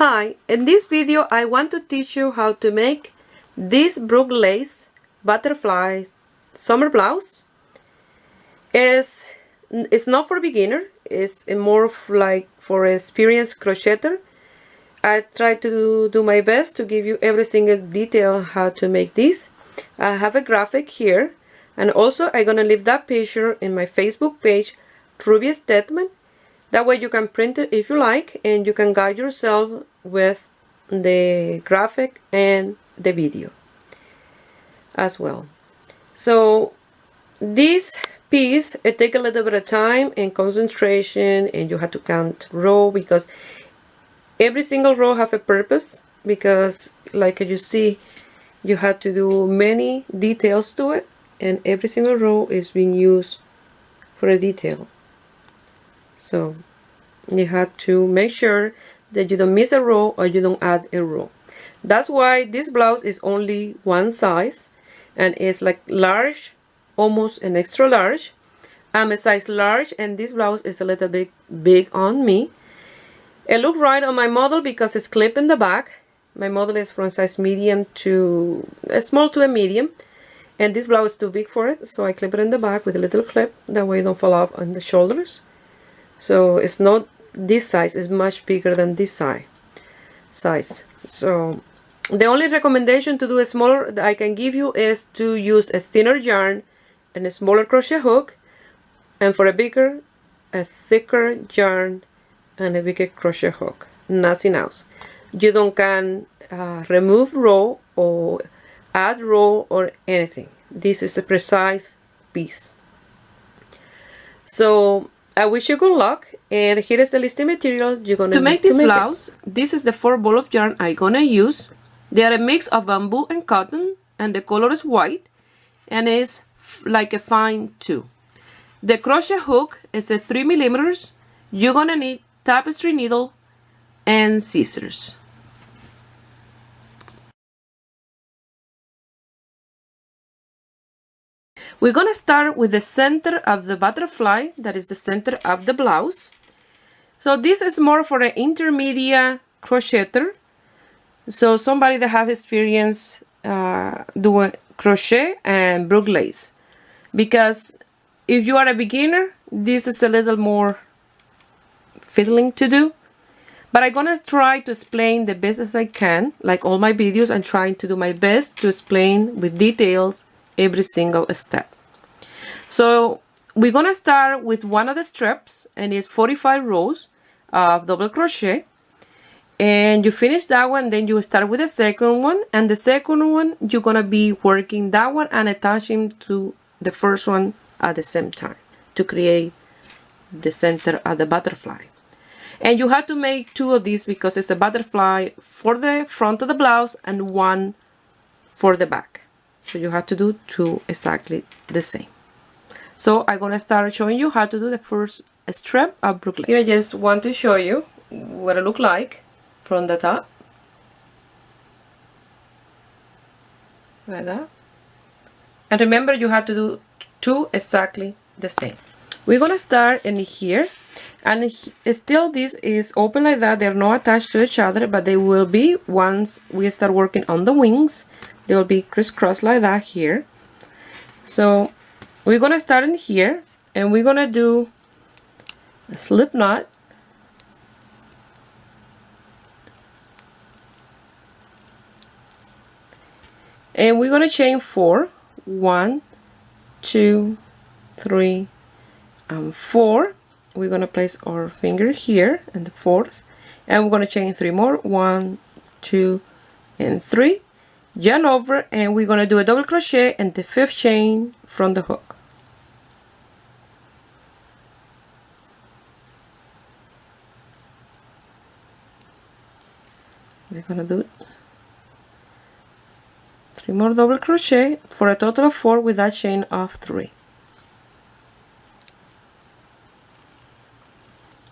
Hi, in this video I want to teach you how to make this bruges lace butterfly summer blouse. It's not for beginner, it's more like for experienced crocheter. I try to do my best to give you every single detail how to make this. I have a graphic here, and also I'm gonna leave that picture in my Facebook page, Ruby Stedman. That way you can print it if you like, and you can guide yourself with the graphic and the video as well. So this piece, it takes a little bit of time and concentration, and you have to count row because every single row have a purpose, because like you see, you have to do many details to it, and every single row is being used for a detail. So you have to make sure that you don't miss a row or you don't add a row. That's why this blouse is only one size, and it's like large, almost an extra large. I'm a size large, and this blouse is a little bit big on me. It looks right on my model because it's clipped in the back. My model is from size medium to a small to a medium, and this blouse is too big for it, so I clip it in the back with a little clip. That way it don't fall off on the shoulders. So it's not this size, is much bigger than this size. So the only recommendation to do a smaller that I can give you is to use a thinner yarn and a smaller crochet hook, and for a bigger, a thicker yarn and a bigger crochet hook. Nothing else. You don't can remove row or add row or anything. This is a precise piece. So I wish you good luck, and here is the listing material you're gonna to make this blouse. This is the 4 ball of yarn I'm gonna use. They are a mix of bamboo and cotton, and the color is white, and it's like a fine 2. The crochet hook is a 3 millimeters. You're gonna need tapestry needle and scissors. We're gonna start with the center of the butterfly, that is the center of the blouse. So this is more for an intermediate crocheter, so somebody that have experience doing crochet and bruges lace. Because if you are a beginner, this is a little more fiddling to do. But I'm gonna try to explain the best as I can. Like all my videos, I'm trying to do my best to explain with details every single step. So we're gonna start with one of the straps, and it's 45 rows of double crochet, and you finish that one, then you start with the second one, and the second one you're gonna be working that one and attaching to the first one at the same time to create the center of the butterfly. And you have to make 2 of these because it's a butterfly for the front of the blouse and 1 for the back. So you have to do 2 exactly the same. So I'm gonna start showing you how to do the first strap of bruges lace. Here I just want to show you what it looks like from the top. Like that. And remember, you have to do 2 exactly the same. We're gonna start in here, and still this is open like that. They're not attached to each other, but they will be once we start working on the wings. They will be crisscross like that here. So we're gonna start in here, and we're gonna do a slip knot, and we're gonna chain 4. 1, 2, 3, and 4. We're gonna place our finger here and the 4th, and we're gonna chain 3 more. 1, 2, and 3. Yarn over, and we're gonna do a double crochet and the 5th chain from the hook. We're gonna do 3 more double crochet for a total of 4 with that chain of 3.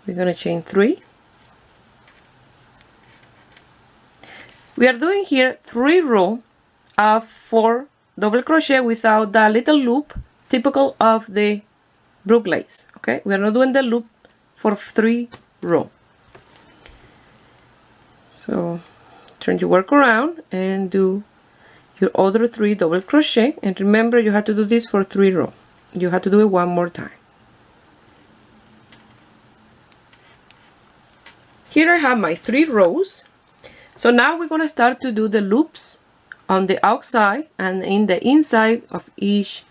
We're gonna chain 3. We are doing here 3 rows of 4 double crochet without that little loop typical of the bruges lace. Okay, we are not doing the loop for 3 rows. So turn your work around and do your other 3 double crochet, and remember you have to do this for 3 rows. You have to do it one more time. Here I have my 3 rows. So now we're going to start to do the loops on the outside and in the inside of each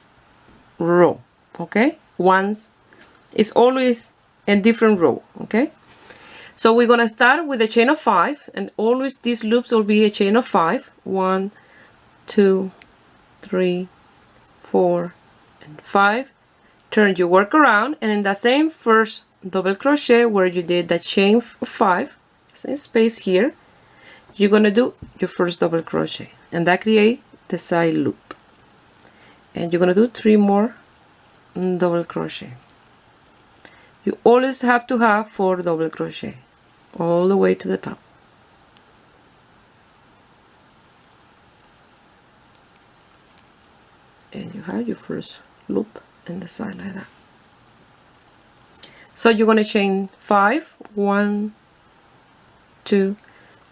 row. Okay, once it's always a different row. Okay, so we're going to start with a chain of 5, and always these loops will be a chain of 5. 1, 2, 3, 4, and 5. Turn your work around, and in the same first double crochet where you did the chain of 5, same space here, you're gonna do your first double crochet, and that create the side loop, and you're gonna do 3 more double crochet. You always have to have 4 double crochet all the way to the top. And you have your first loop in the side like that. So you're going to chain 5, 1, 2,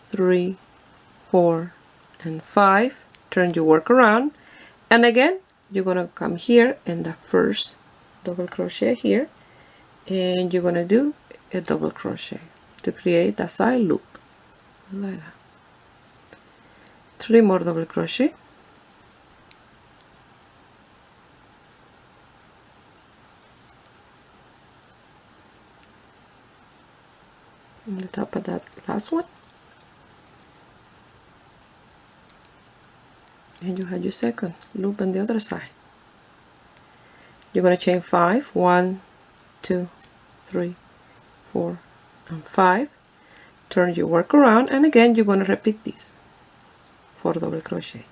3, 4, and 5. Turn your work around, and again you're going to come here in the first double crochet here, and you're going to do a double crochet to create a side loop like that. 3 more double crochet. On the top of that last one, and you have your second loop on the other side. You're going to chain 5, 1, 2, 3, 4, and 5. Turn your work around, and again you're going to repeat this 4 double crochet.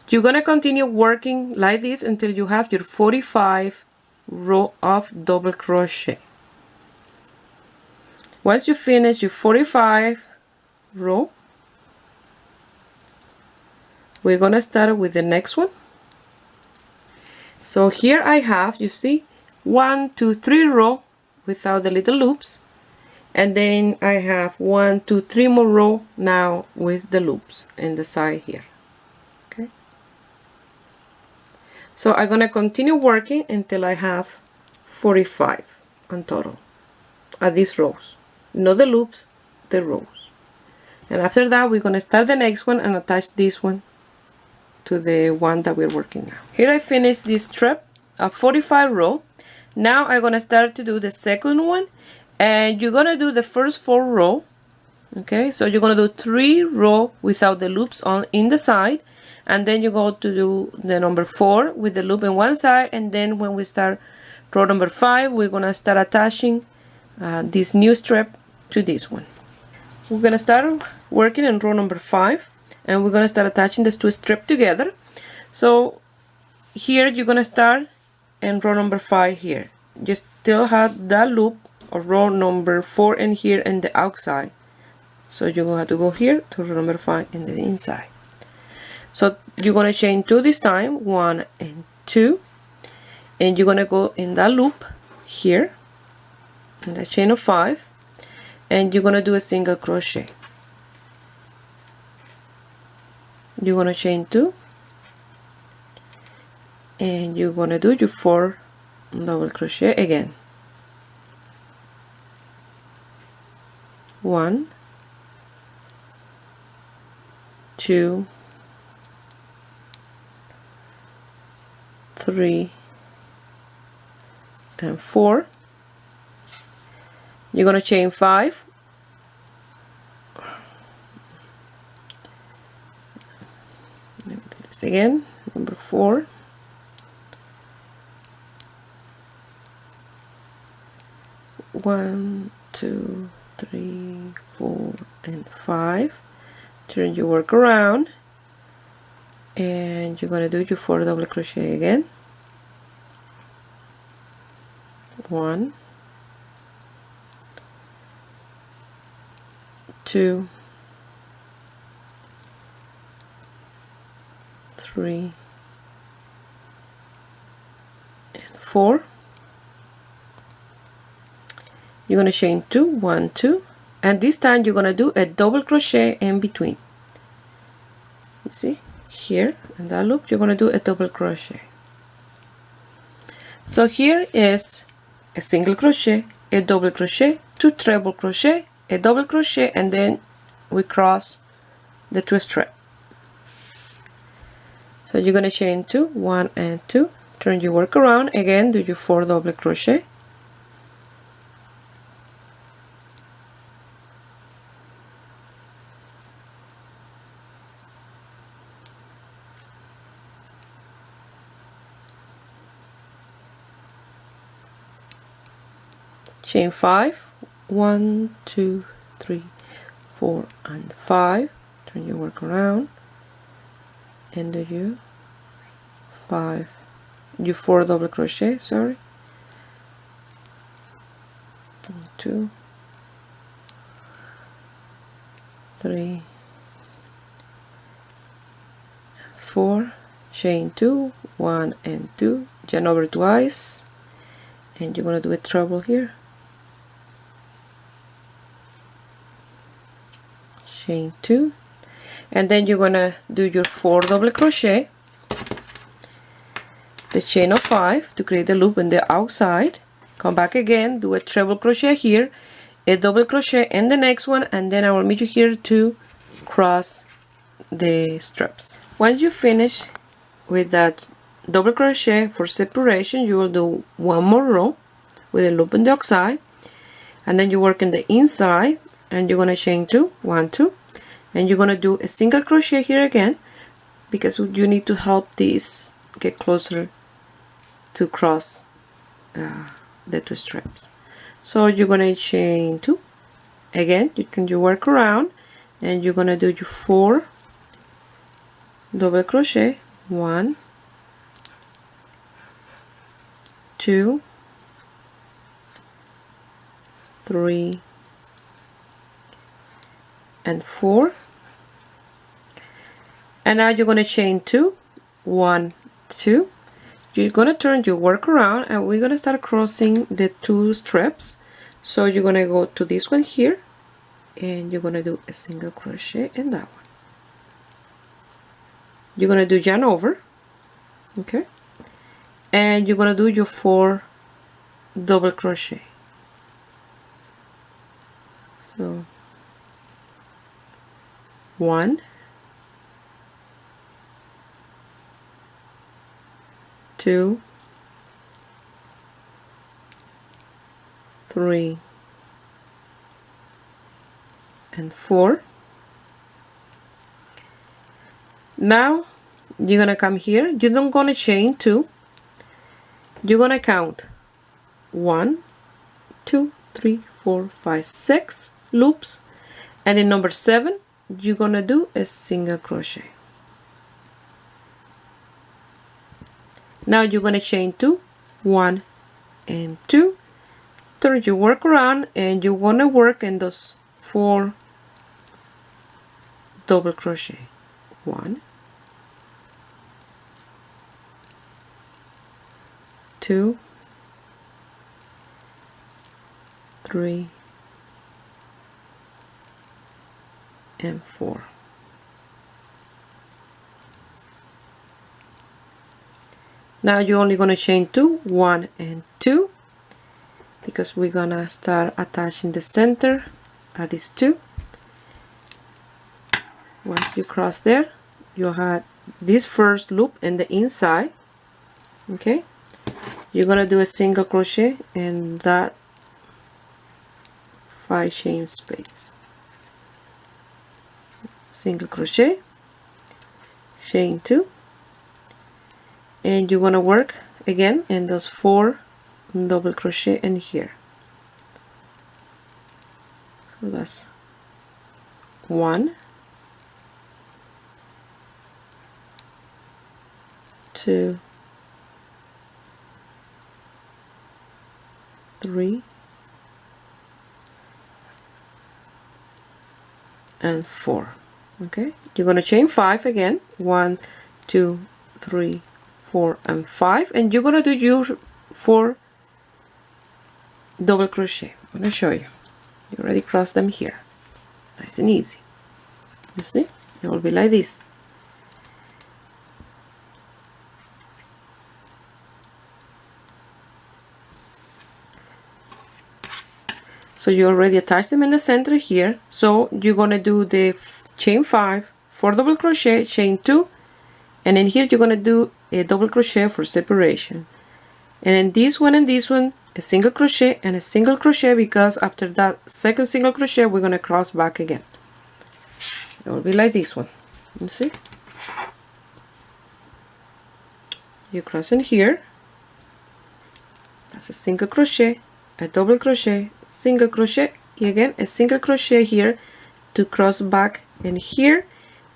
You're going to continue working like this until you have your 45 row of double crochet. Once you finish your 45 row, we're gonna start with the next one. So here I have, you see, 1, 2, 3 row without the little loops, and then I have 1, 2, 3 more row now with the loops in the side here. Okay. So I'm gonna continue working until I have 45 on total at these rows. Not the loops, the rows. And after that we're going to start the next one and attach this one to the one that we're working now. Here I finished this strap of 45 row. Now I'm going to start to do the second one, and you're going to do the first 4 row. Okay, so you're going to do 3 row without the loops on in the side, and then you go to do the number 4 with the loop in one side, and then when we start row number 5 we're going to start attaching this new strap to this one. We're gonna start working in row number 5, and we're gonna start attaching these 2 strips together. So here you're gonna start in row number 5 here. You still have that loop of row number 4 in here in the outside. So you're gonna have to go here to row number 5 in the inside. So you're gonna chain 2 this time, 1 and 2, and you're gonna go in that loop here in the chain of 5, and you're gonna do a single crochet. You're gonna chain 2, and you're gonna do your 4 double crochet again. 1, 2, 3, and 4. You're going to chain 5, let me do this again, number 4, 1, 2, 3, 4, and 5. Turn your work around, and you're going to do your 4 double crochet again. 1, 2, 3, and 4. You're going to chain 2, 1, 2, and this time you're gonna do a double crochet in between. You see here in that loop you're gonna do a double crochet. So here is a single crochet, a double crochet, 2 treble crochet, a double crochet, and then we cross the 2 strap. So you're gonna chain 2, 1 and 2, turn your work around, again do your 4 double crochet, chain 5, 1, 2, 3, 4 and 5, turn your work around and do your 4 double crochet, sorry, 1, 2, 3, 4, chain 2, 1 and 2, yarn over twice, and you're going to do a treble here, chain 2, and then you're going to do your 4 double crochet, the chain of 5 to create the loop in the outside, come back again, do a treble crochet here, a double crochet in the next one, and then I will meet you here to cross the straps. Once you finish with that double crochet for separation, you will do one more row with a loop in the outside, and then you work in the inside, and you're going to chain 2, 1, 2, and you're going to do a single crochet here again because you need to help these get closer to cross the 2 straps. So you're going to chain 2, again you turn your work around, and you're going to do your 4 double crochet, 1, 2, 3 and 4, and now you're going to chain 2, 1, 2, you're going to turn your work around, and we're going to start crossing the 2 straps. So you're going to go to this one here, and you're going to do a single crochet in that one. You're going to do yarn over, okay, and you're going to do your 4 double crochet. So 1, 2, 3 and 4. Now you're gonna come here, you're not gonna chain 2, you're gonna count 1, 2, 3, 4, 5, 6 loops, and in number 7 you're gonna do a single crochet. Now you're gonna chain 2, 1 and 2, turn your work around, and you want to work in those 4 double crochet. 1, 2, 3 and 4. Now you're only going to chain 2, 1 and 2, because we're gonna start attaching the center at these 2. Once you cross there, you have this first loop in the inside, okay, you're gonna do a single crochet in that 5 chain space, single crochet, chain 2, and you want to work again in those 4 double crochet in here. So that's 1, 2, 3 and 4. Okay, you're going to chain 5 again, 1, 2, 3, 4 and 5, and you're going to do your 4 double crochet. I'm going to show you. You already cross them here. Nice and easy. You see? It will be like this. So you already attach them in the center here. So you're gonna do the chain 5, 4 double crochet, chain 2, and in here you're gonna do a double crochet for separation. And in this one and this one, a single crochet and a single crochet, because after that second single crochet we're gonna cross back again. It will be like this one. You see? You cross in here. That's a single crochet, a double crochet, single crochet, again a single crochet here to cross back in here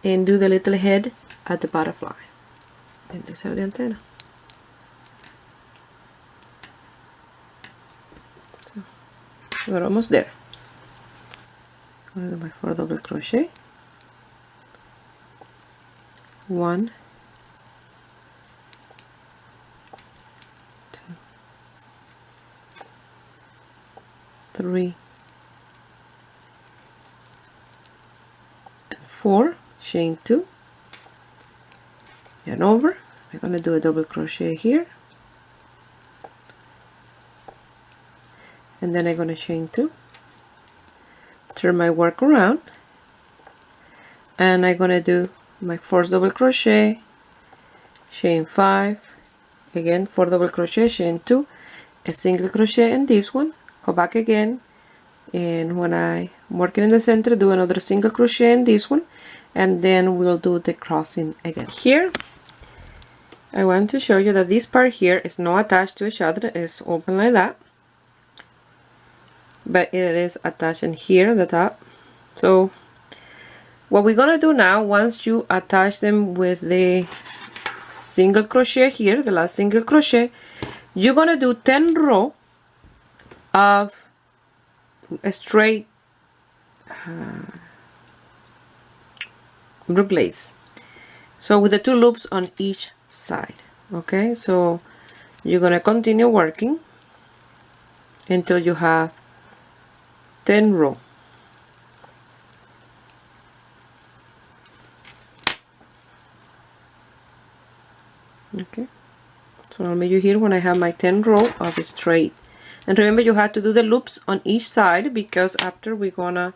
and do the little head at the butterfly. And these are the antenna. So we're almost there. I'm going to do my 4 double crochet. 1, 2, 3, and 4, chain 2, yarn over. I'm going to do a double crochet here, and then I'm going to chain 2, turn my work around, and I'm going to do my 4 double crochet, chain 5, again 4 double crochet, chain 2, a single crochet in this one, go back again, and when I'm working in the center, do another single crochet in this one, and then we'll do the crossing again. Here I want to show you that this part here is not attached to each other, it's open like that, but it is attached in here at the top. So what we're gonna do now, once you attach them with the single crochet here, the last single crochet, you're gonna do 10 row of a straight brook lace, so with the 2 loops on each side. Okay, so you're gonna continue working until you have 10 row. Okay, so I'll meet you here when I have my 10 row of straight. And remember, you have to do the loops on each side, because after we're gonna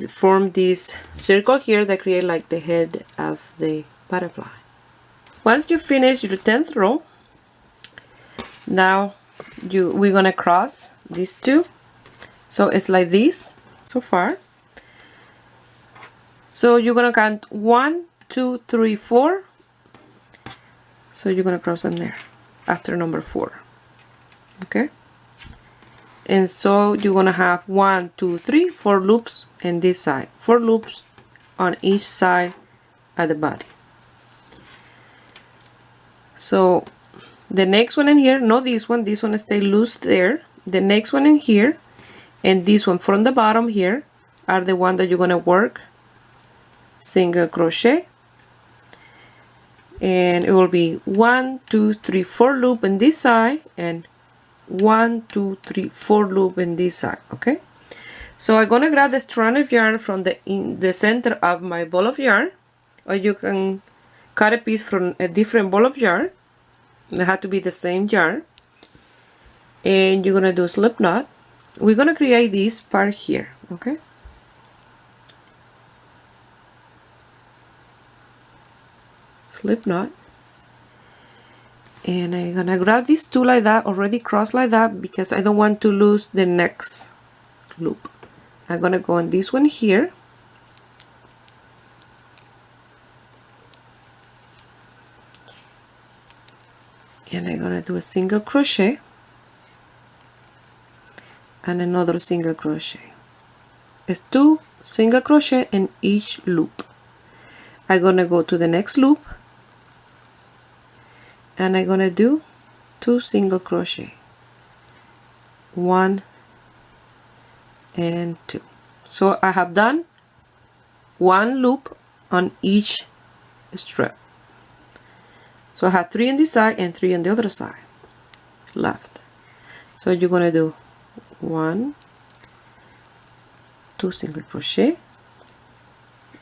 form this circle here that create like the head of the butterfly. Once you finish your 10th row, now we're gonna cross these 2. So it's like this so far. So you're gonna count 1, 2, 3, 4. So you're gonna cross them there after number 4. Okay, and so you're gonna have 1, 2, 3, 4 loops in this side, 4 loops on each side at the body. So the next one in here, not this one stay loose there. The next one in here and this one from the bottom here are the one that you're gonna work single crochet, and it will be 1, 2, 3, 4 loop in this side, and 1, 2, 3, 4 loop in this side. Okay, so I'm gonna grab the strand of yarn from the center of my ball of yarn, or you can cut a piece from a different ball of yarn. It has to be the same yarn, and you're gonna do a slip knot. We're gonna create this part here. Okay, slip knot, and I'm gonna grab these 2 like that, already crossed like that, because I don't want to lose the next loop. I'm gonna go on this one here, and I'm gonna do a single crochet and another single crochet. It's 2 single crochet in each loop. I'm gonna go to the next loop, and I'm gonna do 2 single crochet, 1 and 2. So I have done 1 loop on each strap. So I have 3 on this side and 3 on the other side left. So you're gonna do 1, 2 single crochet,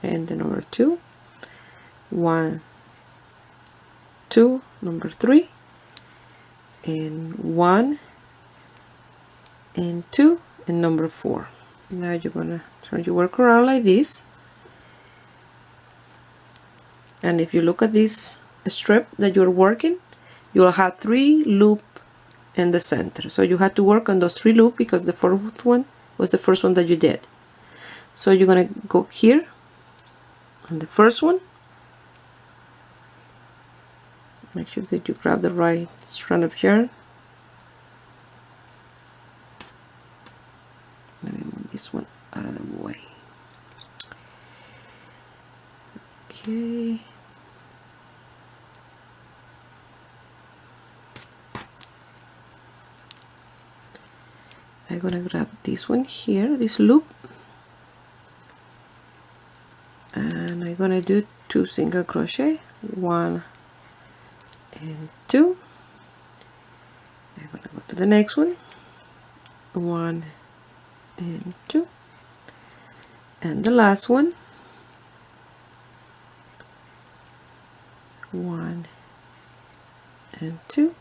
and the number 2, 1, 2, number 3, and 1 and 2 and number 4. Now you're gonna turn your work around like this, and if you look at this strip that you're working, you'll have 3 loops in the center. So you had to work on those 3 loops because the fourth one was the first one that you did. So you're gonna go here on the first one. Make sure that you grab the right strand of yarn. Let me move this one out of the way. Okay. I'm gonna grab this one here, this loop, and I'm gonna do 2 single crochet, 1 and 2. I'm gonna go to the next one, 1 and 2, and the last one, 1 and 2.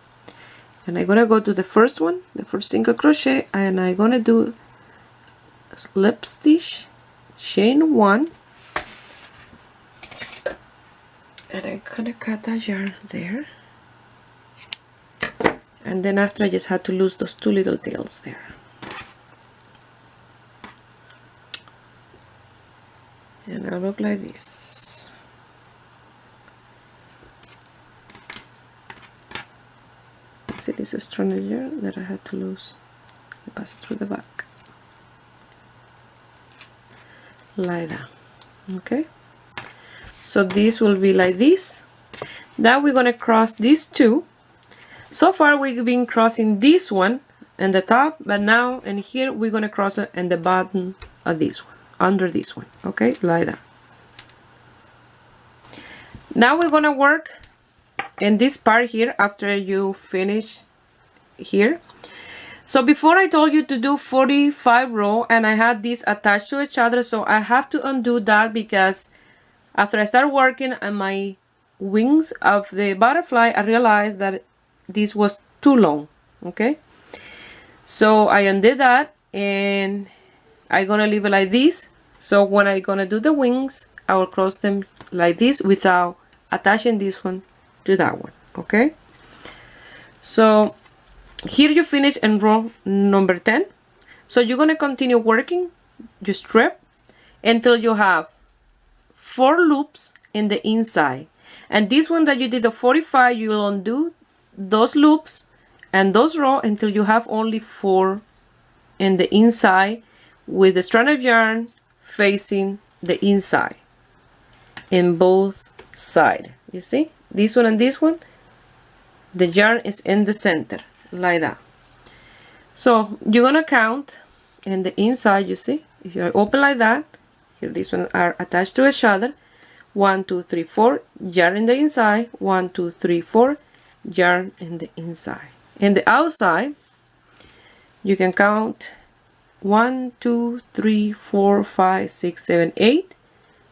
And I'm gonna go to the first one, the first single crochet, and I'm gonna do slip stitch, chain 1, and I'm gonna cut that yarn there, and then after I just had to lose those 2 little tails there. And it'll look like this. See, this is strand of yarn that I had to lose. I pass it through the back like that. Okay, so this will be like this. Now we're gonna cross these 2. So far we've been crossing this one and the top, but now in here we're gonna cross it in the bottom of this one, under this one. Okay, like that. Now we're gonna work in this part here after you finish here. So before I told you to do 45 row, and I had these attached to each other, so I have to undo that because after I start working on my wings of the butterfly, I realized that this was too long. Okay, so I undid that, and I'm gonna leave it like this. So when I'm gonna do the wings, I will cross them like this without attaching this one to that one. Okay, so here you finish in row number 10. So you're gonna continue working your strip until you have 4 loops in the inside, and this one that you did the 45, you will undo those loops and those rows until you have only 4 in the inside with the strand of yarn facing the inside in both sides. You see, this one and this one, the yarn is in the center like that. So you're gonna count in the inside. You see, if you open like that, here these ones are attached to each other. 1, 2, 3, 4 yarn in the inside, 1, 2, 3, 4 yarn in the inside. In the outside you can count 1, 2, 3, 4, 5, 6, 7, 8.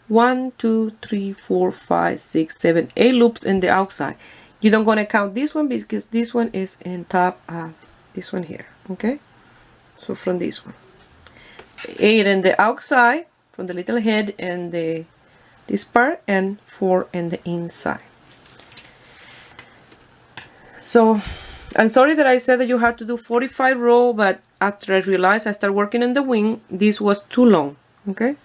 1, 2, 3, 4, 5, 6, 7, 8 loops in the outside. You don't gonna count this one because this one is in top of this one here. Okay, so from this one, 8 in the outside from the little head and this part, and 4 in the inside. So I'm sorry that I said that you had to do 45 row, but after I realized I started working in the wing, this was too long. Okay,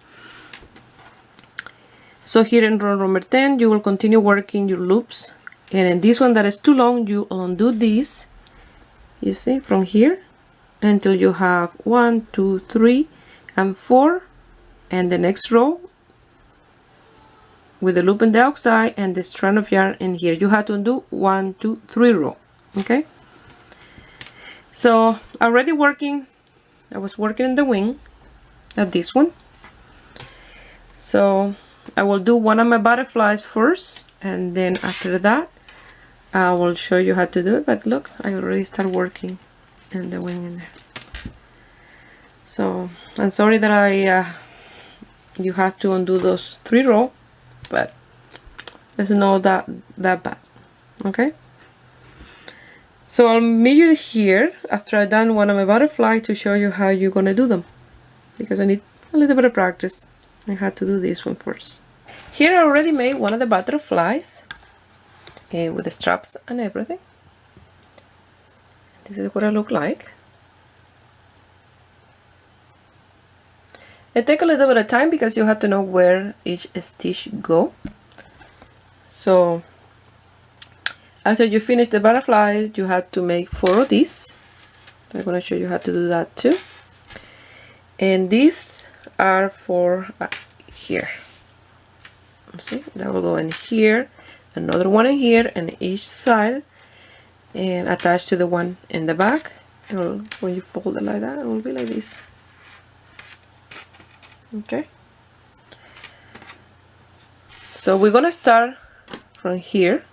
so here in row number 10 you will continue working your loops, and in this one that is too long you undo this, you see, from here until you have 1, 2, 3 and 4, and the next row with the loop in the outside and the strand of yarn in here. You have to undo 1, 2, 3 row. Okay, so already working, I was working in the wing at this one, so I will do one of my butterflies first, and then after that I will show you how to do it. But look, I already start working in the wing in there. So I'm sorry that you have to undo those 3 rows, but it's not that bad. Okay, so I'll meet you here after I've done one of my butterfly to show you how you're gonna do them, because I need a little bit of practice. I had to do this one first. Here I already made one of the butterflies with the straps and everything. This is what I look like. It takes a little bit of time because you have to know where each stitch go. So after you finish the butterfly, you have to make 4 of these. So I'm going to show you how to do that too. And these are for here. See, that will go in here, another one in here, and each side, and attached to the one in the back. And when you fold it like that, it will be like this. Okay. So we're gonna start from here,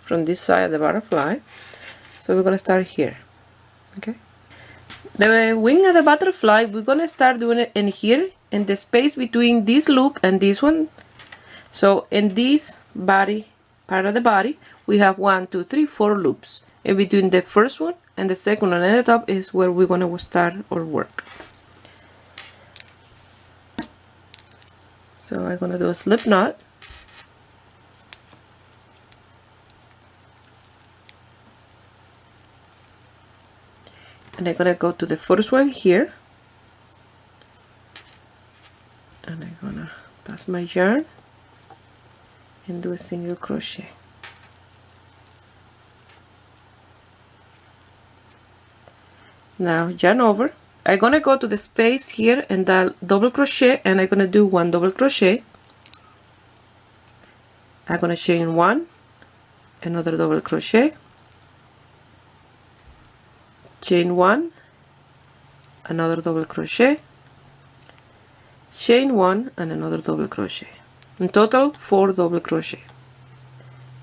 from this side of the butterfly. So we're gonna start here. Okay. The wing of the butterfly, we're gonna start doing it in here, in the space between this loop and this one. So in this body, part of the body, we have 1, 2, 3, 4 loops. And between the first one and the second one at the top is where we're gonna start our work. So I'm gonna do a slip knot. And I'm gonna go to the first one here. And I'm gonna pass my yarn and do a single crochet. Now yarn over. I'm gonna go to the space here and that double crochet, and I'm gonna do 1 double crochet. I'm gonna chain 1, another double crochet, chain 1, another double crochet, chain 1, and another double crochet. In total 4 double crochet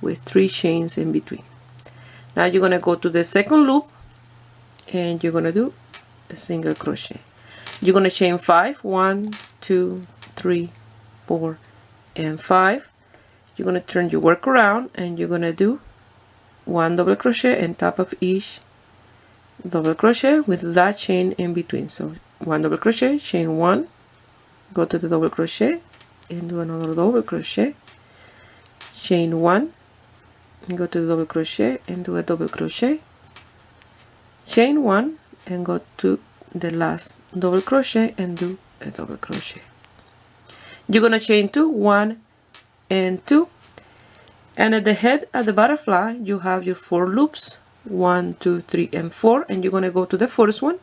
with 3 chains in between. Now you're gonna go to the second loop and you're gonna do a single crochet. You're gonna chain 5, 1, 2, 3, 4, and 5. You're gonna turn your work around and you're gonna do 1 double crochet on top of each double crochet with that chain in between. So 1 double crochet, chain 1, go to the double crochet and do another double crochet, chain 1, and go to the double crochet and do a double crochet, chain 1, and go to the last double crochet and do a double crochet. You're gonna chain 2, 1 and 2, and at the head of the butterfly you have your 4 loops, 1, 2, 3, and 4, and you're gonna go to the first one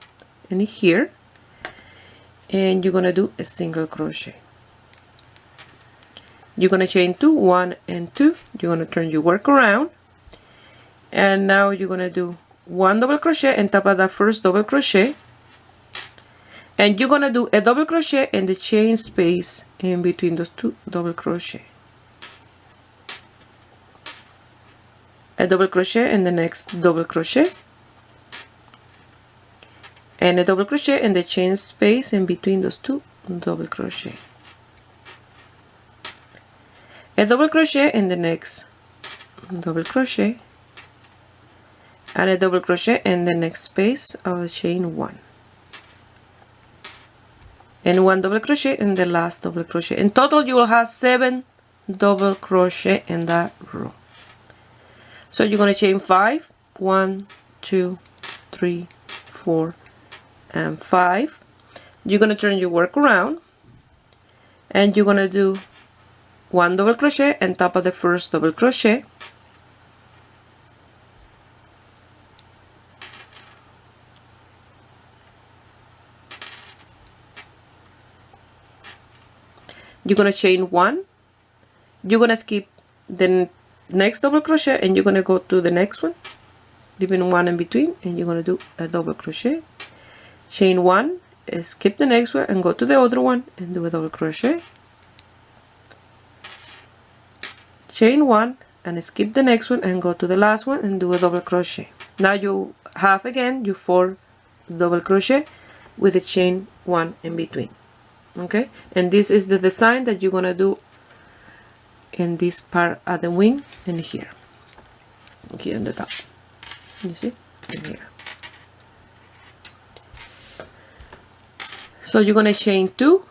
and here, and you're gonna do a single crochet. You're gonna chain 2, 1 and 2. You're gonna turn your work around, and now you're gonna do 1 double crochet on top of that first double crochet, and you're gonna do a double crochet in the chain space in between those 2 double crochet, a double crochet in the next double crochet, and a double crochet in the chain space in between those 2 double crochet, a double crochet in the next double crochet, and a double crochet in the next space of the chain 1, and 1 double crochet in the last double crochet. In total you will have 7 double crochet in that row. So you're going to chain 5, 1, 2, 3, 4, and 5. You're going to turn your work around and you're going to do 1 double crochet on top of the first double crochet, you're going to chain 1, you're going to skip the next double crochet and you're going to go to the next one, leaving 1 in between, and you're going to do a double crochet, chain 1, skip the next one and go to the other one and do a double crochet, chain 1 and skip the next one and go to the last one and do a double crochet. Now you have again your 4 double crochet with a chain 1 in between. Okay, and this is the design that you're gonna do in this part at the wing and here in the top, you see, in here. So you're gonna chain 2,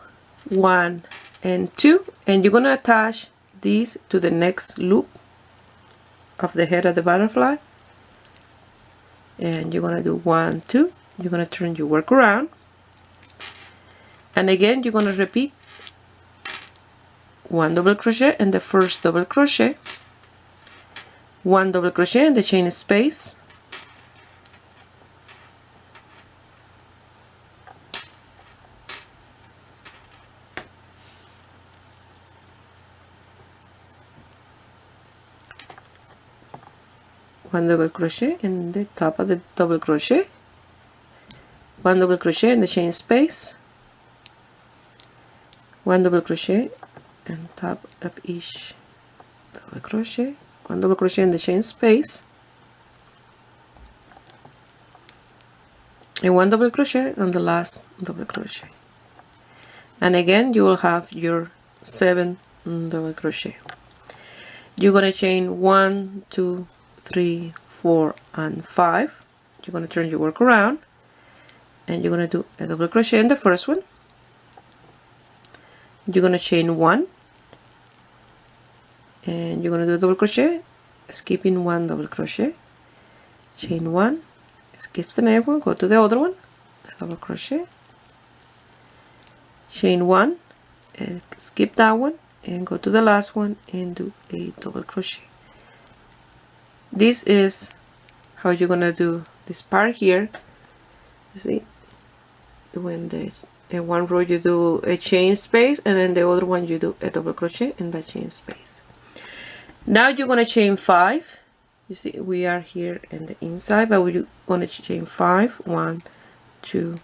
1 and 2, and you're gonna attach these to the next loop of the head of the butterfly, and you're gonna do 1, 2. You're gonna turn your work around, and again you're gonna repeat 1 double crochet in the first double crochet, 1 double crochet in the chain space, one double crochet in the top of the double crochet, 1 double crochet in the chain space, 1 double crochet on top of each double crochet, 1 double crochet in the chain space, and 1 double crochet on the last double crochet. And again you will have your 7 double crochet. You're gonna chain 1, 2, 3, 4 and 5. You're gonna turn your work around, and you're gonna do a double crochet in the first one. You're gonna chain 1, and you're gonna do a double crochet, skipping 1 double crochet, chain 1, skip the next one, go to the other one, a double crochet, chain 1, and skip that one, and go to the last one and do a double crochet. This is how you're gonna do this part here. You see, when the in one row you do a chain space, and then the other one you do a double crochet in that chain space. Now you're gonna chain 5. You see, we are here in the inside, but we're gonna chain 5. 1, 2,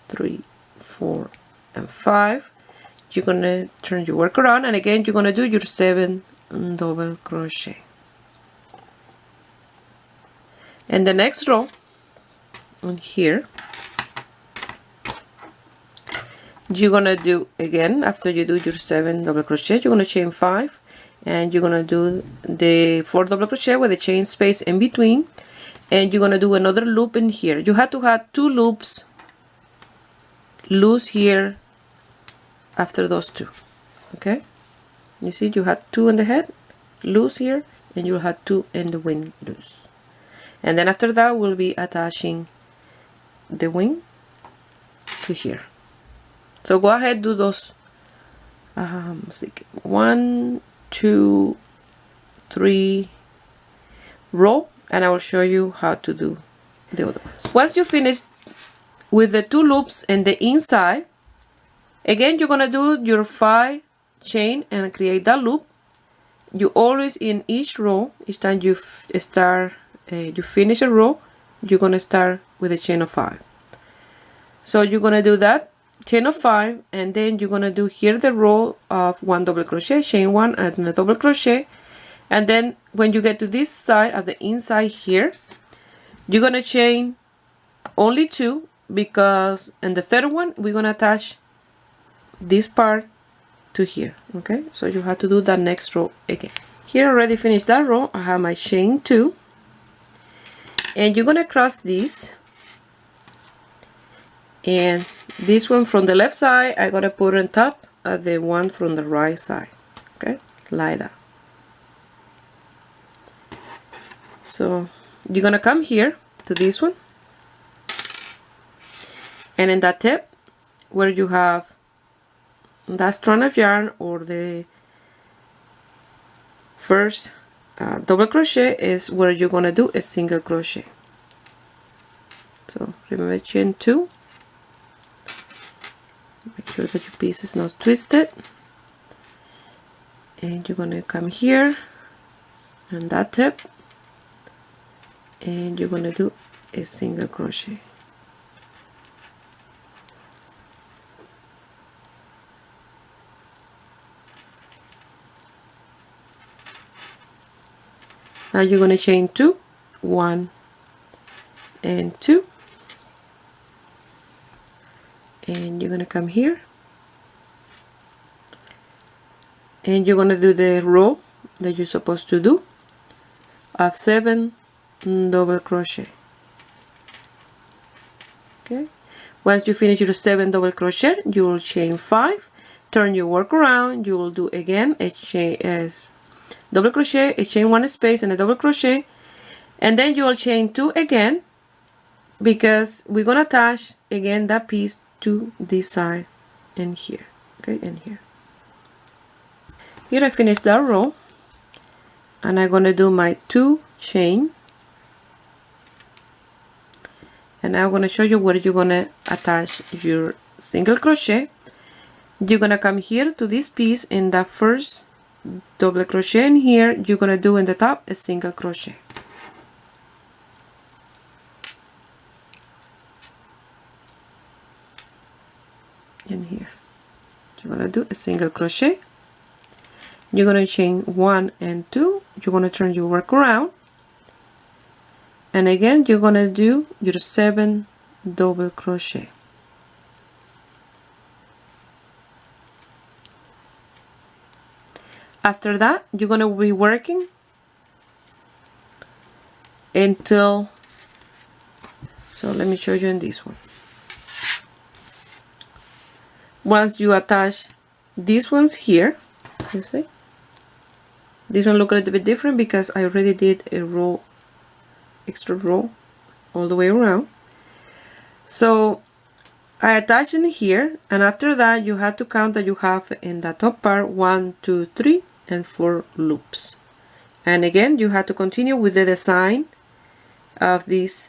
3, 4 and 5. You're gonna turn your work around, and again you're gonna do your 7 double crochet. And the next row on here, you're gonna do again, after you do your 7 double crochet, you're gonna chain 5, and you're gonna do the 4 double crochet with a chain space in between, and you're gonna do another loop in here. You have to have 2 loops loose here after those 2. Okay, you see, you had 2 in the head loose here, and you'll have 2 in the wing loose. And then after that we'll be attaching the wing to here. So go ahead, do those 1, 2, 3 row, and I will show you how to do the other ones. Once you finish with the 2 loops in the inside, again you're gonna do your 5 chain and create that loop. You always, in each row, each time you you finish a row, you're gonna start with a chain of 5. So you're gonna do that chain of 5, and then you're gonna do here the row of 1 double crochet, chain 1 and a double crochet, and then when you get to this side of the inside here, you're gonna chain only 2, because in the third one we're gonna attach this part to here. Okay, so you have to do that next row again. Here I already finished that row. I have my chain 2, and you're gonna cross this, and this one from the left side I gotta put on top of the one from the right side. Okay, like that. So you're gonna come here to this one, and in that tip where you have that strand of yarn or the first double crochet is where you're gonna do a single crochet. So remember, chain 2, make sure that your piece is not twisted, and you're gonna come here and that tip, and you're gonna do a single crochet. Now you're gonna chain 2, 1 and 2, and you're gonna come here and you're gonna do the row that you're supposed to do of 7 double crochet. Okay, once you finish your 7 double crochet, you will chain 5, turn your work around, you will do again a chain as double crochet, a chain 1 space and a double crochet, and then you will chain 2 again, because we're gonna attach again that piece to this side and here. Okay, and here I finished that row, and I'm gonna do my 2 chain, and I'm gonna show you where you're gonna attach your single crochet. You're gonna come here to this piece in that first double crochet, and here you're gonna do in the top a single crochet. And here you're gonna do a single crochet. You're gonna chain 1 and 2, you're gonna turn your work around, and again you're gonna do your 7 double crochet. After that, you're gonna be working until, so let me show you in this one. Once you attach these ones here, you see, this one look a little bit different because I already did a row, extra row all the way around. So I attach in here, and after that you have to count that you have in the top part 1, 2, 3 and 4 loops. And again you have to continue with the design of these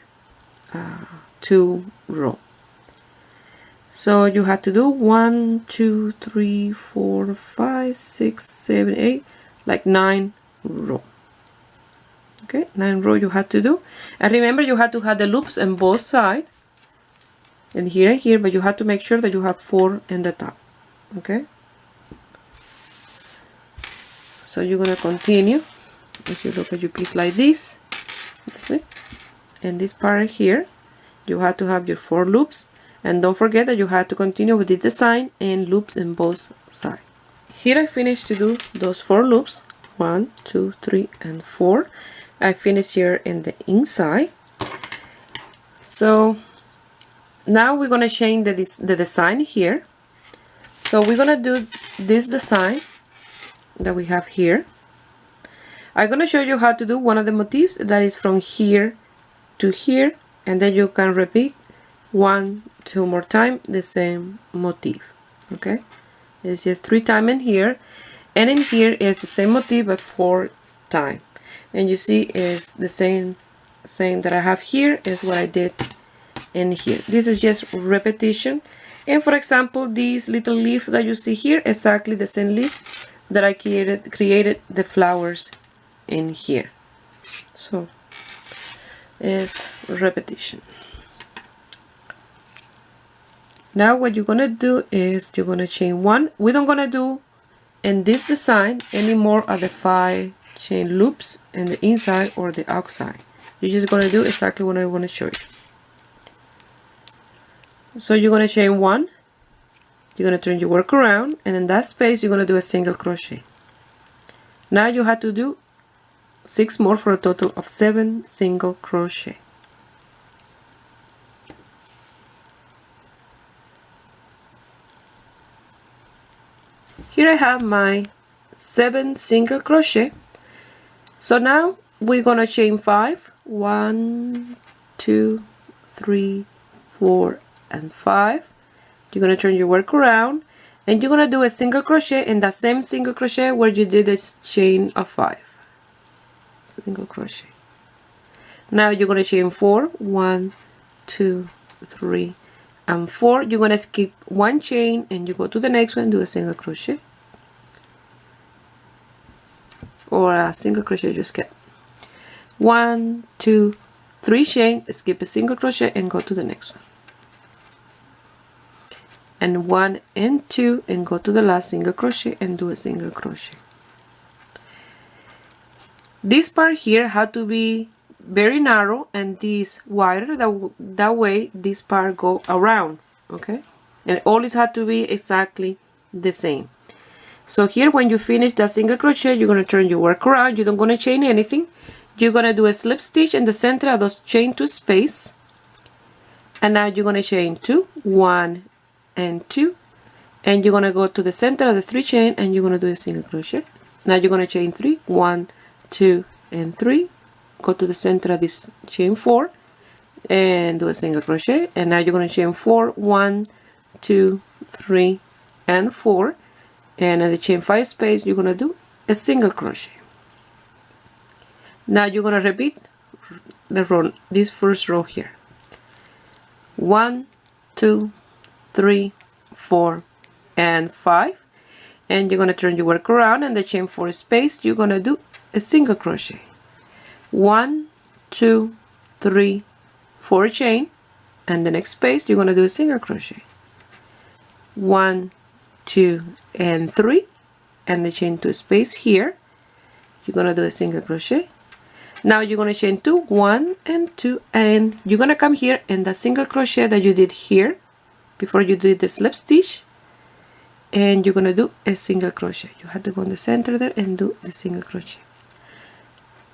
2 rows. So you have to do 1, 2, 3, 4, 5, 6, 7, 8, like 9 rows. Okay, 9 rows you have to do. And remember, you have to have the loops on both sides, and here, but you have to make sure that you have 4 in the top. Okay, so you're gonna continue. If you look at your piece like this, you see, and this part here, you have to have your 4 loops. And don't forget that you have to continue with the design and loops in both sides. Here I finished to do those 4 loops, 1, 2, 3 and 4. I finished here in the inside. So now we're gonna change the design here. So we're gonna do this design that we have here. I'm gonna show you how to do one of the motifs that is from here to here, and then you can repeat 1, 2 more times the same motif. Okay, it's just 3 times in here, and in here is the same motif but 4 times. And you see is the same that I have here is what I did in here. This is just repetition. And for example, this little leaf that you see here, exactly the same leaf that I created the flowers in here. So it's repetition. Now what you're gonna do is you're gonna chain 1. We don't gonna do in this design any more of the 5 chain loops in the inside or the outside. You're just gonna do exactly what I want to show you. So you're gonna chain 1, you're gonna turn your work around, and in that space you're gonna do a single crochet. Now you have to do 6 more for a total of 7 single crochet. Here I have my 7 single crochet. So now we're gonna chain 5. 1, 2, 3, 4 and 5. You're gonna turn your work around, and you're gonna do a single crochet in that same single crochet where you did a chain of 5. Single crochet. Now you're gonna chain 4. 1, 2, 3 and 4. You're gonna skip 1 chain and you go to the next one, do a single crochet, or a single crochet you skip. 1, 2, 3 chain, skip a single crochet and go to the next one, and 1 and 2 and go to the last single crochet and do a single crochet. This part here had to be very narrow and this wider, that way this part go around. Okay, and all is had to be exactly the same. So here, when you finish that single crochet, you're going to turn your work around. You don't going to chain anything. You're going to do a slip stitch in the center of those chain 2 space, and now you're going to chain 2, 1 and 2, and you're going to go to the center of the 3 chain, and you're going to do a single crochet. Now you're going to chain 3, 1, 2 and 3, go to the center of this chain 4 and do a single crochet, and now you're going to chain 4, 1, 2, 3 and 4, and in the chain 5 space you're going to do a single crochet. Now you're going to repeat the row, this first row here. 1, 2, 3, 4 and 5, and you're going to turn your work around, and the chain 4 space you're going to do a single crochet. 1, 2, 3, 4 chain, and the next space you're going to do a single crochet. 1, 2 and 3, and the chain 2 space here you're going to do a single crochet. Now you're going to chain 2, 1 and 2, and you're going to come here in the single crochet that you did here before you did the slip stitch, and you're going to do a single crochet. You have to go in the center there and do the single crochet.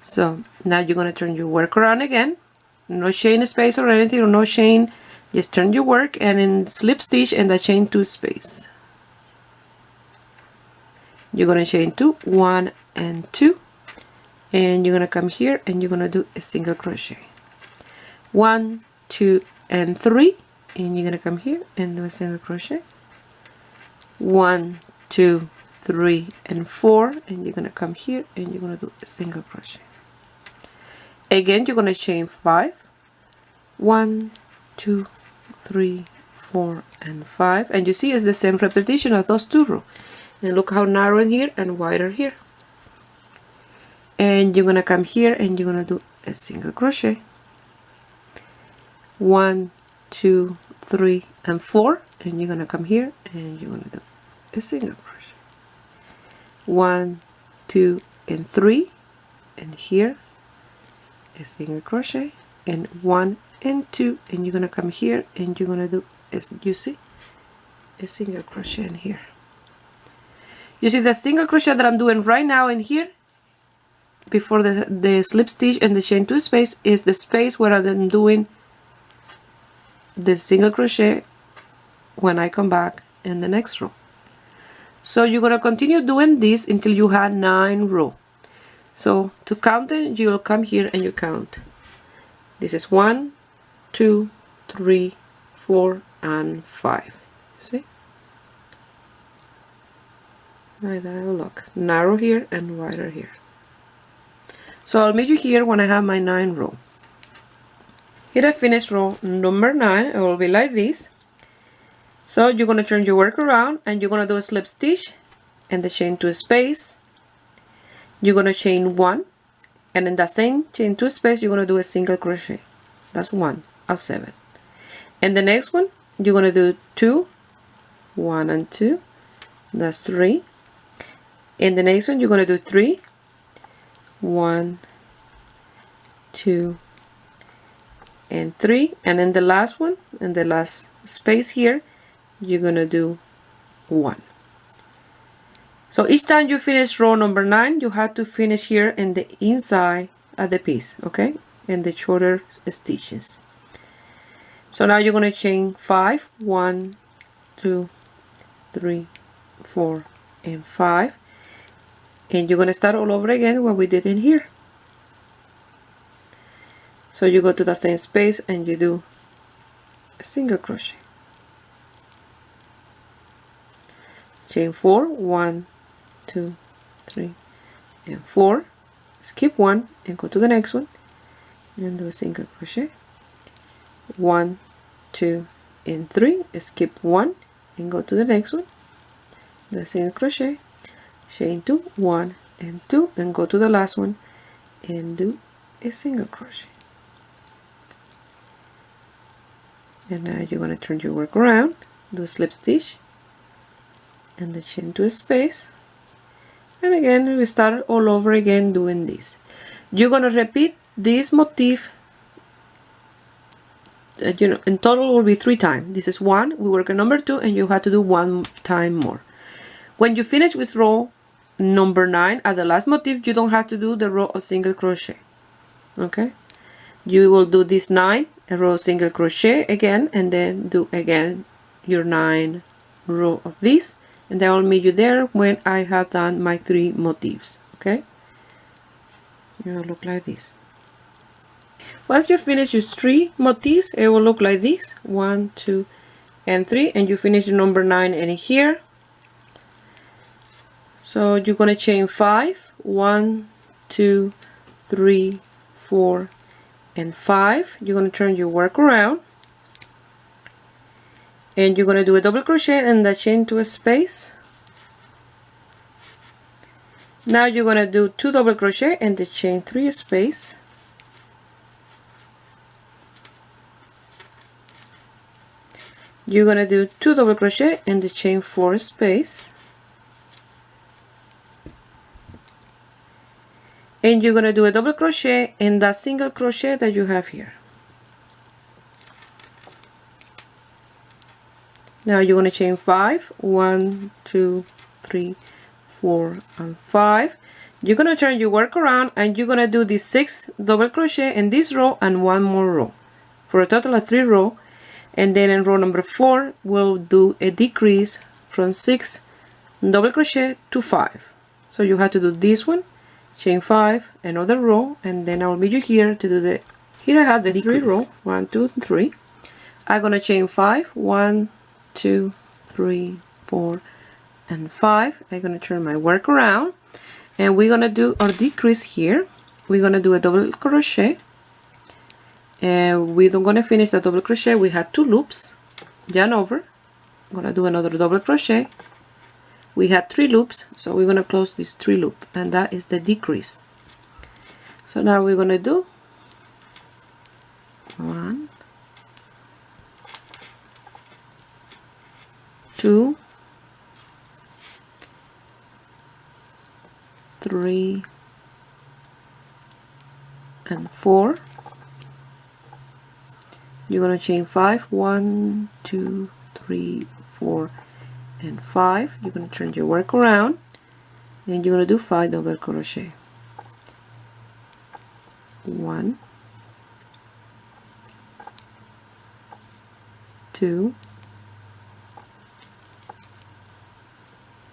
So now you're going to turn your work around again, no chain space or anything, or no chain, just turn your work, and in slip stitch in the chain 2 space you're going to chain 2, 1 and 2, and you're going to come here and you're going to do a single crochet. 1, 2 and 3, and you're going to come here and do a single crochet. 1, 2, 3 and 4, and you're going to come here and you're going to do a single crochet. Again, you're going to chain 5, 1, 2, 3, 4 and 5, and you see it's the same repetition of those 2 rows. And look how narrow in here and wider here. And you're going to come here and you're going to do a single crochet. 1, 2, 3 and 4, and you're going to come here and you're going to do a single crochet. 1, 2 and 3, and here a single crochet, and 1 and 2, and you're going to come here and you're going to do, as you see, a single crochet in here. You see the single crochet that I'm doing right now in here before the slip stitch and the chain 2 space is the space where I'm doing the single crochet when I come back in the next row. So you're going to continue doing this until you have 9 rows. So to count it, you'll come here and you count. This is 1, 2, 3, 4 and 5. See? Like that. Look, narrow here and wider here. So I'll meet you here when I have my 9 row. Here I finished row number 9. It will be like this. So you're going to turn your work around and you're going to do a slip stitch and the chain 2 space. You're going to chain 1, and in that same chain 2 space you're going to do a single crochet. That's 1 of 7. And the next one you're going to do 2, 1 and 2. That's 3. In the next one you're going to do 3, 1, 2 and 3, and in the last one, in the last space here, you're going to do 1. So each time you finish row number 9, you have to finish here in the inside of the piece, okay, in the shorter stitches. So now you're going to chain 5, 1, 2, 3, 4 and 5, and you're going to start all over again what we did in here. So you go to the same space and you do a single crochet, chain 4, 1, 2, 3 and 4, skip 1 and go to the next one and do a single crochet, 1, 2 and 3, skip 1 and go to the next one, do a single crochet, chain 2, 1 and 2, and go to the last one and do a single crochet. And now you're going to turn your work around, do a slip stitch and the chain 2 space, and again we start all over again doing this. You're going to repeat this motif you know, in total will be 3 times. This is 1, we work on number 2, and you have to do 1 time more. When you finish with row number 9 at the last motif, you don't have to do the row of single crochet. Okay, you will do this 9 a row single crochet again, and then do again your 9 row of this, and then I'll meet you there when I have done my 3 motifs. Okay, it will look like this. Once you finish your 3 motifs, it will look like this: 1, 2, and 3, and you finish your number 9 in here. So you're gonna chain 5, 1, 2, 3, 4, and 5. You're gonna turn your work around, and you're gonna do a double crochet and the chain to a space. Now you're gonna do 2 double crochet and the chain 3 space. You're gonna do 2 double crochet and the chain 4 space, and you're gonna do a double crochet in that single crochet that you have here. Now you're gonna chain 5, 1, 2, 3, 4, and 5. You're gonna turn your work around, and you're gonna do the 6 double crochet in this row and 1 more row for a total of 3 rows. And then in row number 4 we'll do a decrease from 6 double crochet to 5. So you have to do this one, chain 5, another row, and then I will meet you here to do the, here I have the decrease. 3 row, 1, 2, 3. I'm gonna chain 5, 1, 2, 3, 4, and 5. I'm gonna turn my work around, and we're gonna do our decrease here. We're gonna do a double crochet, and we're gonna finish the double crochet. We had 2 loops, yarn over. I'm gonna do another double crochet. We had 3 loops, so we're gonna close this 3 loop, and that is the decrease. So now we're gonna do 1, 2, 3, and 4. You're gonna chain 5, 1, 2, 3, 4, and 5. You're gonna turn your work around, and you're gonna do 5 double crochet. 1, 2,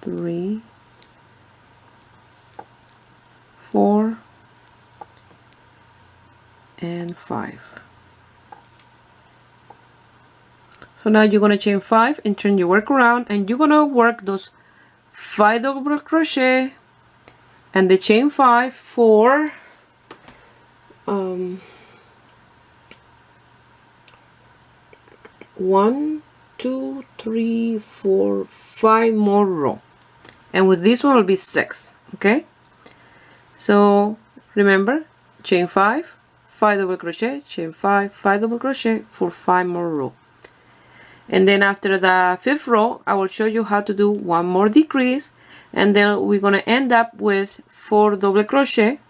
3, 4, and 5. So now you're gonna chain 5 and turn your work around, and you're gonna work those 5 double crochet and the chain 5 for 1, 2, 3, 4, 5 more row, and with this one will be 6. Okay, so remember, chain 5, 5 double crochet, chain 5, 5 double crochet for 5 more row. And then after the 5th row, I will show you how to do 1 more decrease, and then we're gonna end up with 4 double crochet,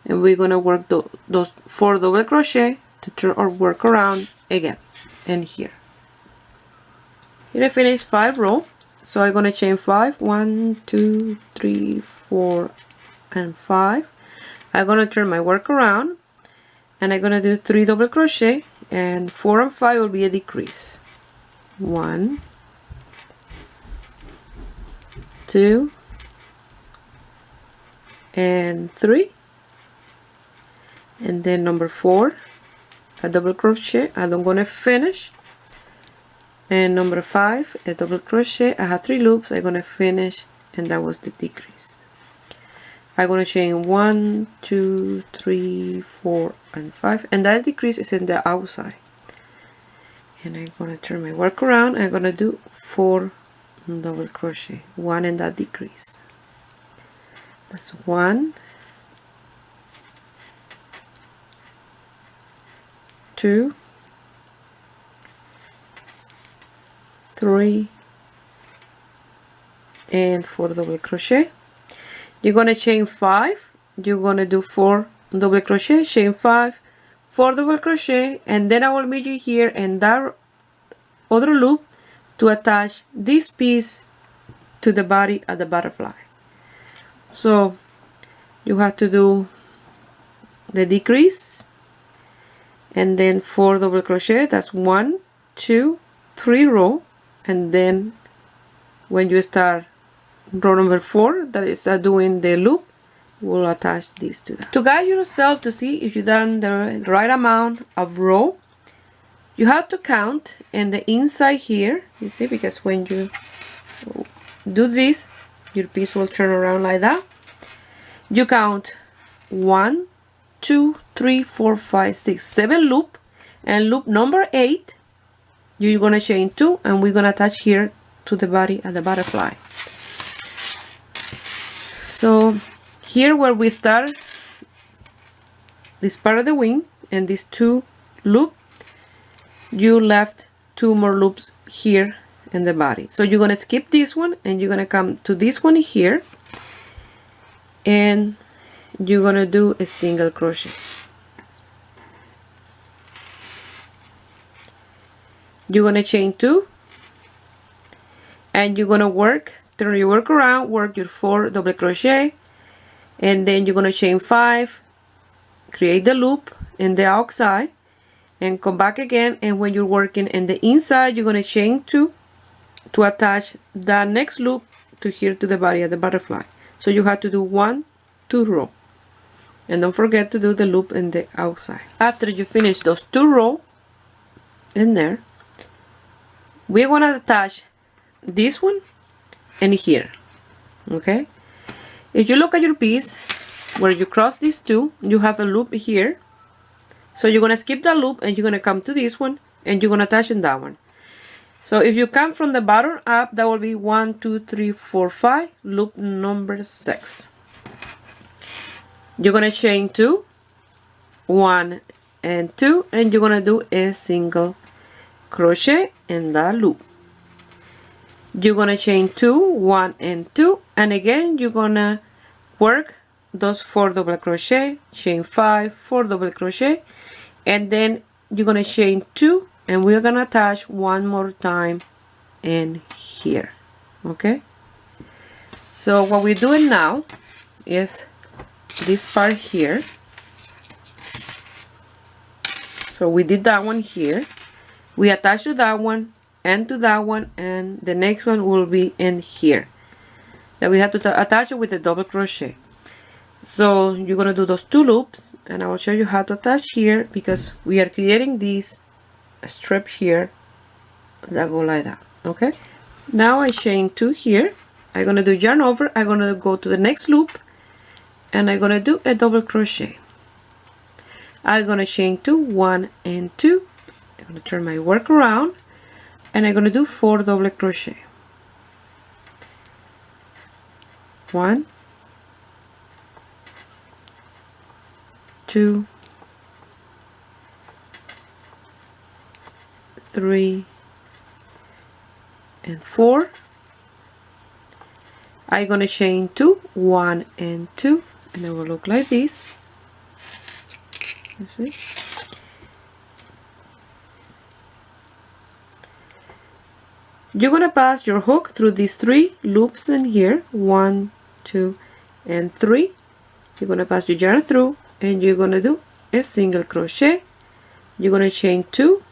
and we're gonna work those 4 double crochet to turn our work around again. And here I finished 5 row, so I'm gonna chain 5, 1, 2, 3, 4, and 5. I'm gonna turn my work around, and I'm gonna do 3 double crochet, and 4 and 5 will be a decrease. 1, 2, and 3, and then number 4 a double crochet. I'm gonna finish, and number 5 a double crochet. I have 3 loops. I'm gonna finish, and that was the decrease. I'm gonna chain 1, 2, 3, 4, and 5, and that decrease is in the outside. And I'm gonna turn my work around. I'm gonna do 4 double crochet, 1 in that decrease. That's 1, 2, 3, and 4 double crochet. You're gonna chain 5. You're gonna do 4 double crochet, chain 5, 4 double crochet, and then I will meet you here in that other loop to attach this piece to the body of the butterfly. So you have to do the decrease and then 4 double crochet. That's 1, 2, 3 row, and then when you start row number 4, that is doing the loop, we'll attach this to that. To guide yourself to see if you've done the right amount of row, you have to count in the inside here, you see, because when you do this, your piece will turn around like that. You count 1, 2, 3, 4, 5, 6, 7 loop, and loop number 8, you're gonna chain 2, and we're gonna attach here to the body of the butterfly. So here where we start this part of the wing and these 2 loop, you left 2 more loops here in the body. So you're gonna skip this one and you're gonna come to this one here, and you're gonna do a single crochet. You're gonna chain 2, and you're gonna work, turn your work around, work your 4 double crochet, and then you're gonna chain 5, create the loop in the outside, and come back again, and when you're working in the inside, you're gonna chain 2 to attach that next loop to here to the body of the butterfly. So you have to do 1, 2 row, and don't forget to do the loop in the outside. After you finish those 2 row in there, we're gonna attach this one and here. Okay, if you look at your piece where you cross these 2, you have a loop here, so you're gonna skip that loop and you're gonna come to this one and you're gonna attach in that one. So if you come from the bottom up, that will be 1, 2, 3, 4, 5, loop number 6. You're gonna chain 2, 1 and 2, and you're gonna do a single crochet in that loop. You're gonna chain 2, 1 and 2, and again you're gonna work those 4 double crochet, chain 5, 4 double crochet, and then you're gonna chain 2, and we're gonna attach one more time in here. Okay, so what we're doing now is this part here. So we did that one here, we attach to that one and to that one, and the next one will be in here that we have to attach it with a double crochet. So you're gonna do those 2 loops, and I will show you how to attach here, because we are creating this strip here that go like that. Okay, now I chain 2 here, I'm gonna do yarn over, I'm gonna go to the next loop, and I'm gonna do a double crochet. I'm gonna chain 2, 1 and 2, I'm gonna turn my work around, and I'm gonna do 4 double crochet. 1, 2, 3 and 4. I'm gonna chain 2, 1 and 2, and it will look like this. You see? You're gonna pass your hook through these 3 loops in here, 1, 2 and 3. You're gonna pass your yarn through, and you're gonna do a single crochet. You're gonna chain 2,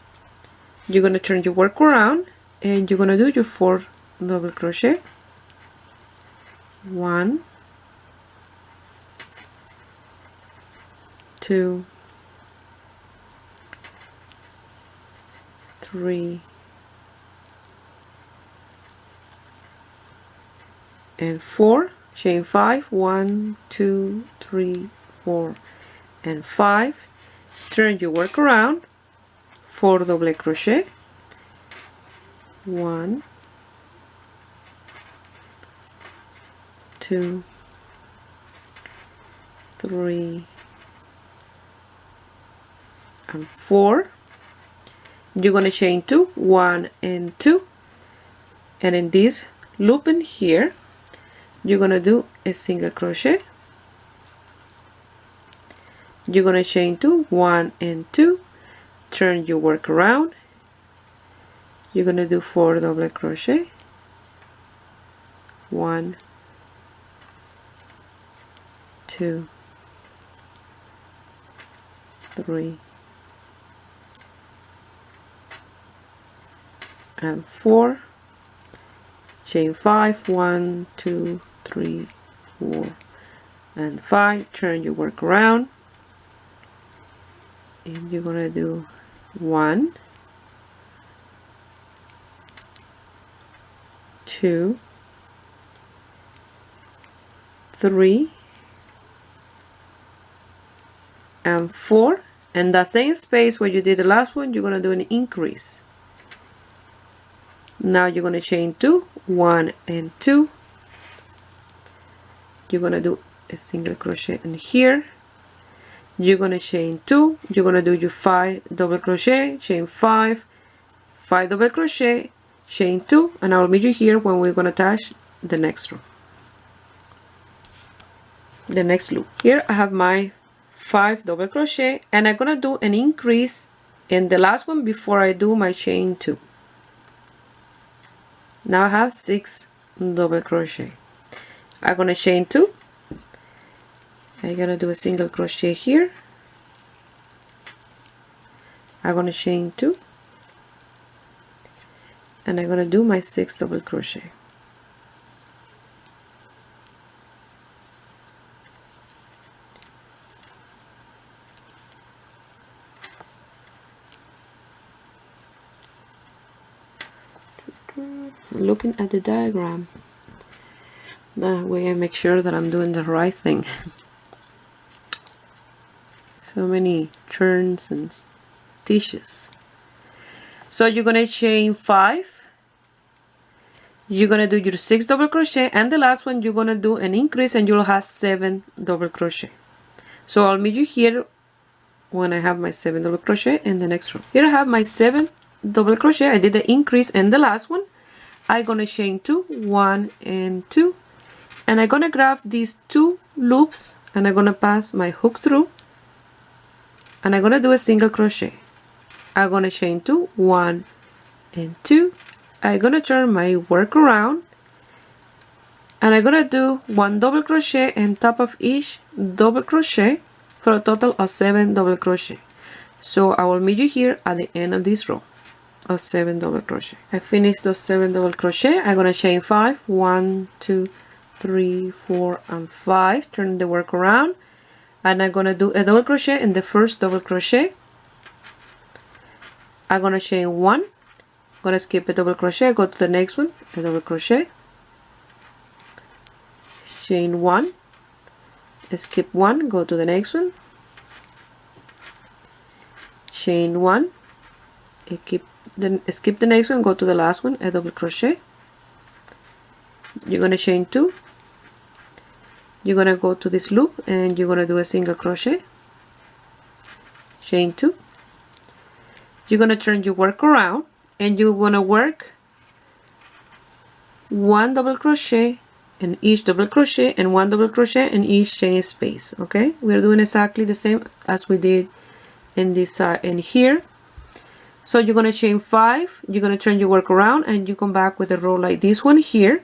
you're gonna turn your work around, and you're gonna do your 4 double crochet. 1, 2, 3 and 4. Chain 5, 1, 2, 3, 4 and 5. Turn your work around, 4 double crochet. 1, 2, 3 and 4. You're gonna chain 2, 1 and 2, and in this loop in here you're gonna do a single crochet. you're gonna chain 2, 1 and 2, turn your work around, you're gonna do 4 double crochet, 1, 2, 3 and 4, chain 5, 1, 2, 3, 4 and 5, turn your work around, and you're gonna do 1, 2, 3 and 4, and that same space where you did the last one, you're gonna do an increase. Now you're gonna chain 2, 1 and 2, you're gonna do a single crochet in here, you're gonna chain 2, you're gonna do your 5 double crochet, chain 5, 5 double crochet, chain 2, and I'll meet you here when we're gonna attach the next row, the next loop. Here I have my 5 double crochet, and I'm gonna do an increase in the last one before I do my chain 2. Now I have 6 double crochet. I'm gonna chain 2, I'm gonna do a single crochet here, I'm gonna chain 2, and I'm gonna do my 6 double crochet. Looking at the diagram, that way I make sure that I'm doing the right thing. So many turns and stitches. So you're gonna chain 5, you're gonna do your 6 double crochet, and the last one you're gonna do an increase, and you'll have 7 double crochet. So I'll meet you here when I have my 7 double crochet in the next row. Here I have my 7 double crochet. I did the increase in the last one. I'm gonna chain 2, 1 and 2, and I'm gonna grab these 2 loops, and I'm gonna pass my hook through, and I'm gonna do a single crochet. I'm gonna chain 2, 1 and 2, I'm gonna turn my work around, and I'm gonna do 1 double crochet on top of each double crochet for a total of 7 double crochet. So I will meet you here at the end of this row of 7 double crochet. I finished those 7 double crochet. I'm gonna chain 5, 1, 2, 3, 4 and 5, turn the work around, and I'm gonna do a double crochet in the first double crochet. I'm gonna chain 1, gonna skip a double crochet, go to the next one, a double crochet, chain 1, skip 1, go to the next one, chain 1, skip the next one, go to the last one, a double crochet, you're gonna chain 2, you're gonna go to this loop, and you're gonna do a single crochet, chain 2, you're gonna turn your work around, and you're gonna work 1 double crochet in each double crochet and 1 double crochet in each chain space. Okay, we're doing exactly the same as we did in this side and here. So you're gonna chain 5, you're gonna turn your work around, and you come back with a row like this one here,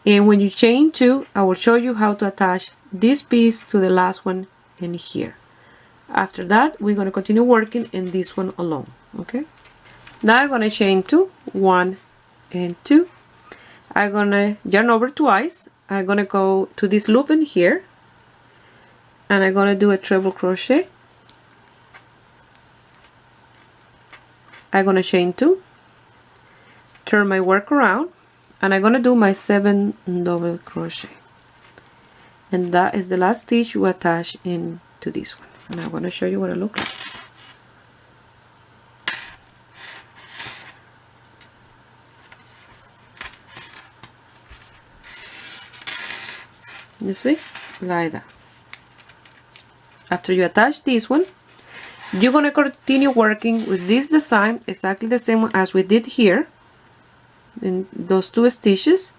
and when you chain 2, I will show you how to attach this piece to the last one in here. After that, we're gonna continue working in this one alone. Okay, now I'm gonna chain 2, 1 and 2, I'm gonna yarn over twice, I'm gonna go to this loop in here, and I'm gonna do a treble crochet, I'm gonna chain 2, turn my work around, and I'm gonna do my 7 double crochet, and that is the last stitch you attach into this one. And I'm gonna show you what it looks like. You see, like that. After you attach this one, you're gonna continue working with this design exactly the same as we did here in those 2 stitches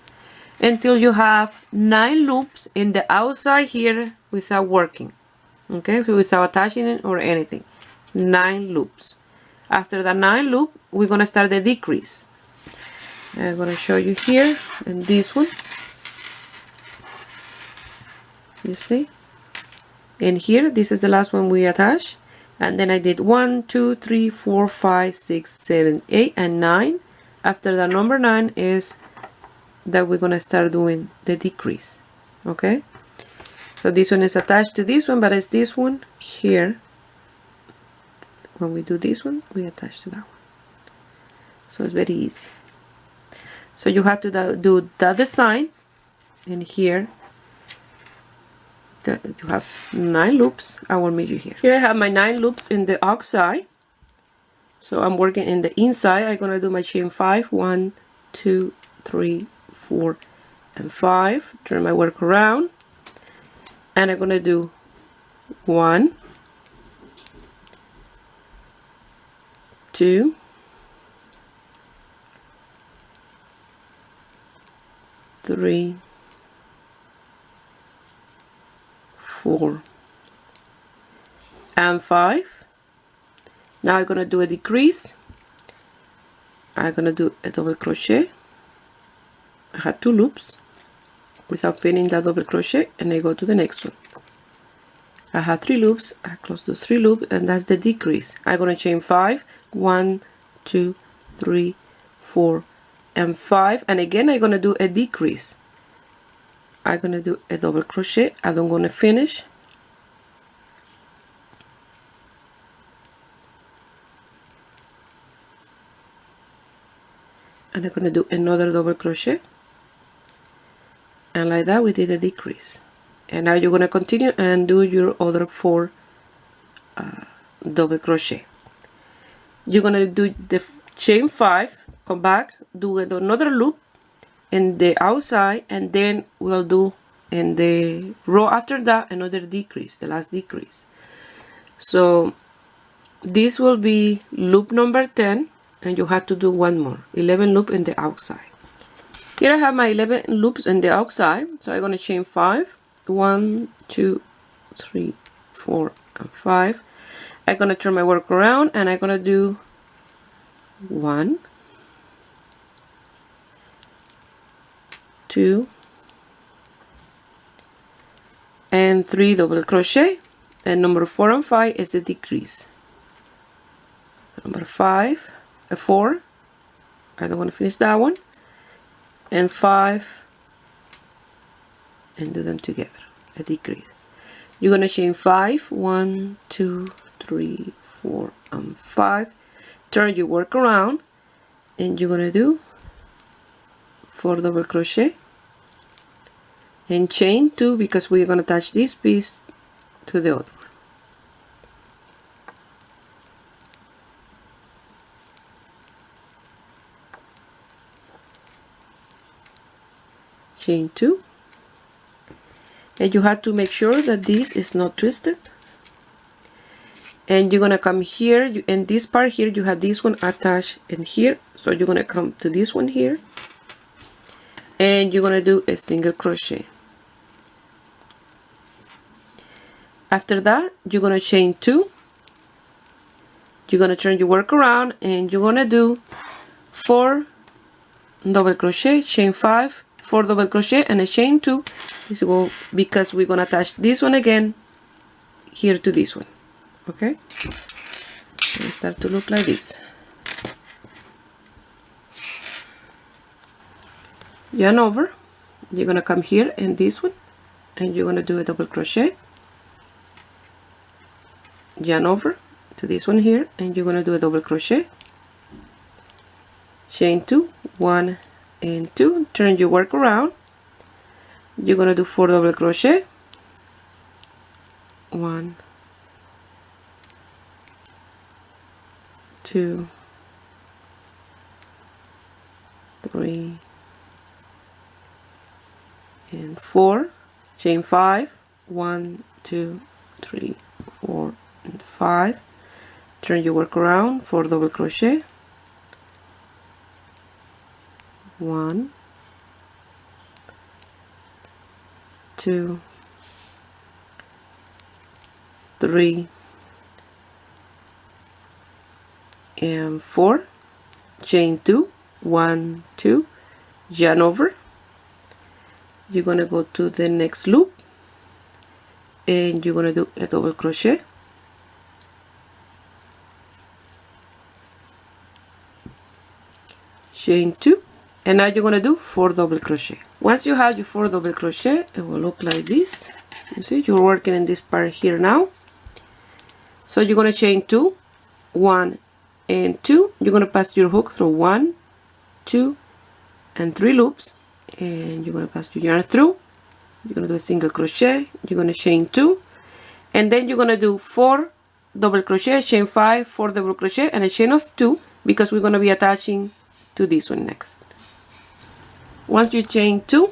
until you have 9 loops in the outside here without working. okay, without attaching it or anything. 9 loops. After the 9 loop, we're gonna start the decrease. I'm gonna show you here in this one. You see? And here, this is the last one we attach. And then I did 1, 2, 3, 4, 5, 6, 7, 8, and 9. After the number 9 is that we're gonna start doing the decrease. Okay? So this one is attached to this one, but it's this one here. When we do this one, we attach to that one. So it's very easy. So you have to do that design, and here you have 9 loops. I will meet you here. Here I have my 9 loops in the outside. So I'm working in the inside. I'm gonna do my chain 5. 1, 2, 3, 4, and 5. Turn my work around, and I'm gonna do 1, 2, 3, 4, and 5. Now I'm gonna do a decrease. I'm gonna do a double crochet. I have 2 loops without finishing that double crochet, and I go to the next one. I have 3 loops. I close the 3 loops, and that's the decrease. I'm gonna chain 5. 1, 2, 3, 4, and 5. And again, I'm gonna do a decrease. I'm gonna do a double crochet. I don't gonna finish. And I'm gonna do another double crochet. And like that, we did a decrease. And now you're gonna continue and do your other 4 double crochet. You're gonna do the chain 5, come back, do another loop in the outside, and then we'll do in the row after that another decrease, the last decrease. So this will be loop number 10, and you have to do one more, 11 loop in the outside. Here I have my 11 loops in the outside, so I'm gonna chain 5. 1, 2, 3, 4, and 5. I'm gonna turn my work around, and I'm gonna do 1, 2, and 3 double crochet, and number 4 and 5 is the decrease. Number 5, 4, I don't want to finish that one, and 5, and do them together, a decrease. You're gonna chain 5, 1, 2, 3, 4, and 5. Turn your work around, and you're gonna do 4 double crochet and chain 2, because we're gonna attach this piece to the other one. Chain 2, and you have to make sure that this is not twisted. And you're gonna come here, in this part here you have this one attached in here, so you're gonna come to this one here, and you're gonna do a single crochet. After that, you're gonna chain 2, you're gonna turn your work around, and you're gonna do 4 double crochet, chain 5, 4 double crochet, and a chain 2, because we're gonna attach this one again here to this one. Okay, so it start to look like this. Yarn over, you're gonna come here in this one, and you're gonna do a double crochet. Yarn over to this one here, and you're gonna do a double crochet. Chain 2, 1 and 2. Turn your work around. You're gonna do 4 double crochet. 1, 2, 3, and 4. Chain 5. 1, 2, 3, 4, and 5. Turn your work around. 4 double crochet. 1, 2, 3 and 4, chain 2, 1, 2, yarn over. You're gonna go to the next loop and you're gonna do a double crochet, chain 2, and now you're gonna do 4 double crochet. Once you have your 4 double crochet, it will look like this. You see, you're working in this part here now. So you're gonna chain 2, 1 and 2. You're gonna pass your hook through 1, 2 and 3 loops, and you're gonna pass your yarn through. You're gonna do a single crochet, you're gonna chain 2, and then you're gonna do 4 double crochet, chain 5, 4 double crochet, and a chain of 2, because we're gonna be attaching to this one next. Once you chain 2,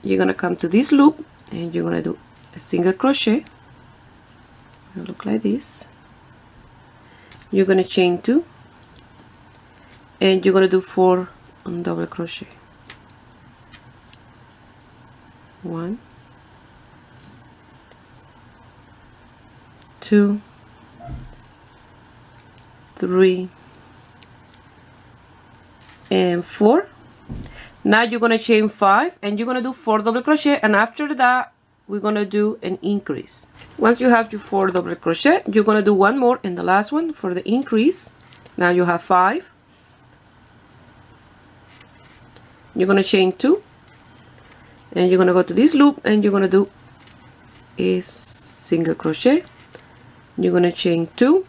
you're gonna come to this loop and you're gonna do a single crochet. It'll look like this. You're gonna chain 2 and you're gonna do 4 double crochet. 1, 2, 3 and 4. Now you're gonna chain 5 and you're gonna do 4 double crochet, and after that we're gonna do an increase. Once you have your 4 double crochet, you're gonna do one more in the last one for the increase. Now you have 5. You're gonna chain 2 and you're gonna go to this loop and you're gonna do a single crochet. You're gonna chain 2.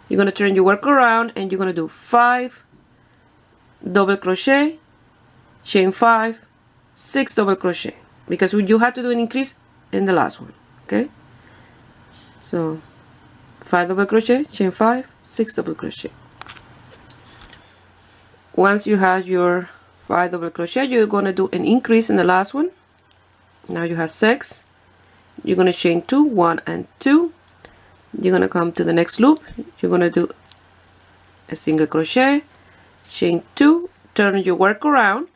You're gonna turn your work around and you're gonna do 5 double crochet, chain 5, 6 double crochet, because you have to do an increase in the last one. Okay, so 5 double crochet, chain 5, 6 double crochet. Once you have your 5 double crochet, you're gonna do an increase in the last one. Now you have 6. You're gonna chain 2, 1 and 2. You're gonna come to the next loop. You're gonna do a single crochet, chain 2, turn your work around,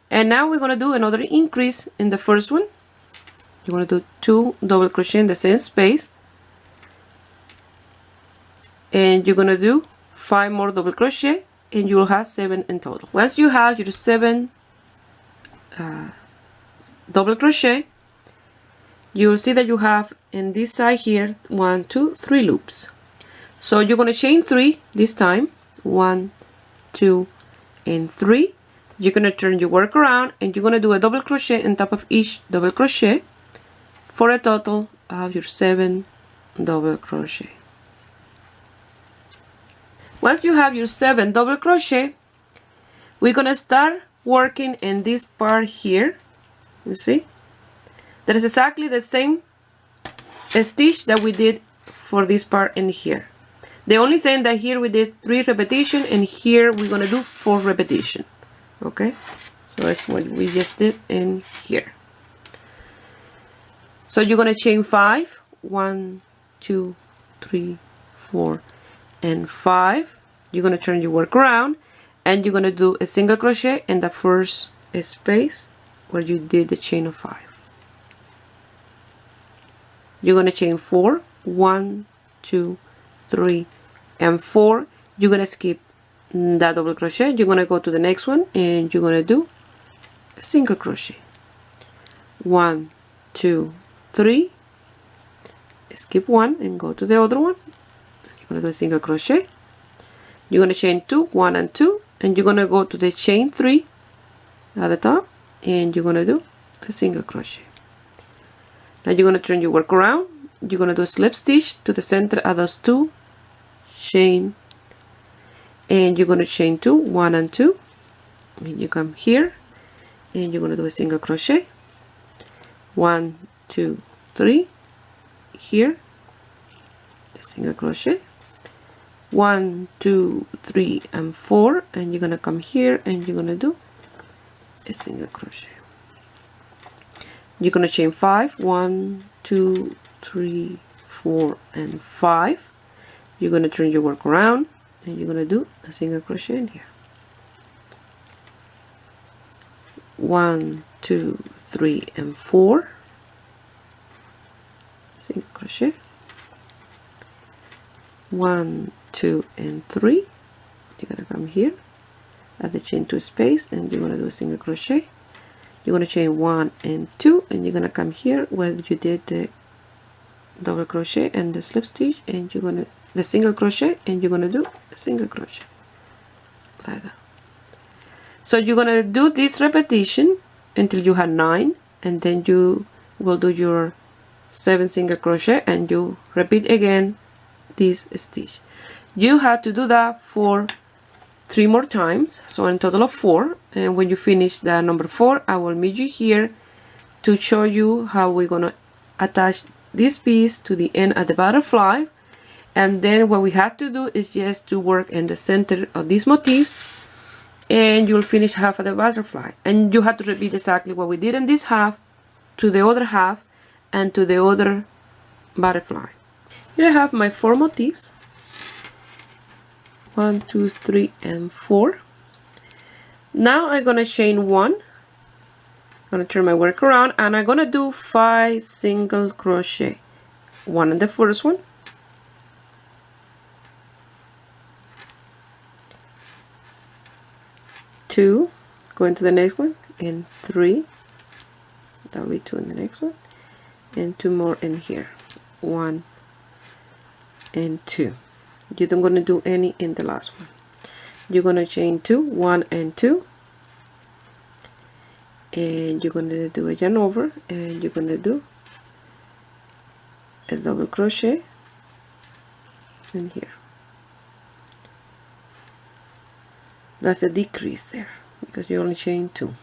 and now we're gonna do another increase in the first one. You're gonna do 2 double crochet in the same space, and you're gonna do 5 more double crochet, and you'll have 7 in total. Once you have your 7 double crochet, you'll see that you have in this side here 1, 2, 3 loops. So you're gonna chain 3 this time, 1, 2 and 3. You're gonna turn your work around and you're gonna do a double crochet on top of each double crochet for a total of your 7 double crochet. Once you have your 7 double crochet, we're gonna start working in this part here. You see that is exactly the same stitch that we did for this part in here. The only thing that here we did 3 repetition and here we're gonna do 4 repetition. Okay, so that's what we just did in here. So you're gonna chain 5, 1, 2, 3, 4 and 5. You're gonna turn your work around and you're gonna do a single crochet in the first space where you did the chain of 5. You're gonna chain 4, 1, 2, 3 and 4. You're gonna skip that double crochet. You're gonna go to the next one and you're gonna do a single crochet. 1, 2, 3. Skip one and go to the other one. You're gonna do a single crochet. You're gonna chain 2, 1 and 2, and you're gonna go to the chain 3 at the top and you're gonna do a single crochet. Now you're gonna turn your work around. You're gonna do a slip stitch to the center of those 2, chain, and you're gonna chain 2, 1 and 2. And you come here and you're gonna do a single crochet. 1, 2, 3. Here, a single crochet. 1, 2, 3 and 4, and you're gonna come here and you're gonna do a single crochet. You're gonna chain 5, 1, 2, 3, 4 and 5. You're gonna turn your work around and you're gonna do a single crochet in here. 1, 2, 3 and 4. Single crochet. 1, 2, and 3. You're gonna come here at the chain 2 space, and you're gonna do a single crochet. You're gonna chain 1 and 2, and you're gonna come here where you did the double crochet and the slip stitch, and you're gonna the single crochet, and you're gonna do a single crochet like that. So you're gonna do this repetition until you have 9, and then you will do your 7 single crochet, and you repeat again this stitch. You have to do that for 3 more times, so in total of 4. And when you finish the number 4, I will meet you here to show you how we're gonna attach this piece to the end of the butterfly. And then what we have to do is just to work in the center of these motifs, and you'll finish half of the butterfly. And you have to repeat exactly what we did in this half to the other half and to the other butterfly. Here I have my 4 motifs. 1, 2, 3, and 4. Now I'm gonna chain 1. I'm gonna turn my work around, and I'm gonna do 5 single crochet. 1 in the first one, 2, go into the next one, and 3. That'll be 2 in the next one, and 2 more in here. 1 and 2. You don't gonna do any in the last one. You're gonna chain 2, 1 and 2, and you're gonna do a yarn over, and you're gonna do a double crochet in here. That's a decrease there because you only chain 2.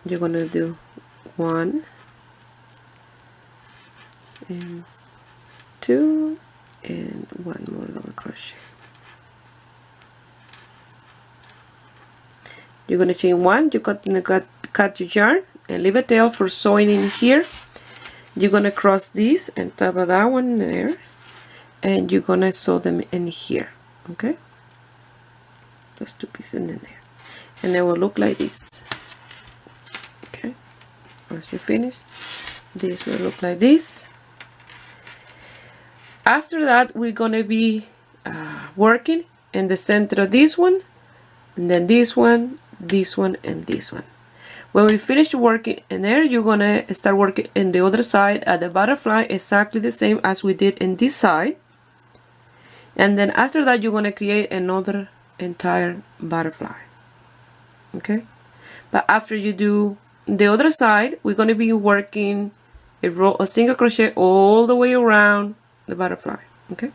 You're gonna do 1 and 2 and 1 more double crochet. You're gonna chain 1. You cut your yarn and leave a tail for sewing in here. You're gonna cross these and top of that one there, and you're gonna sew them in here. Okay, those 2 pieces in there, and they will look like this. Okay, once you finish, this will look like this. After that, we're gonna be working in the center of this one, and then this one, and this one. When we finish working in there, you're gonna start working in the other side at the butterfly, exactly the same as we did in this side. And then after that, you're gonna create another entire butterfly. Okay, but after you do the other side, we're gonna be working a single crochet all the way around the butterfly. Okay,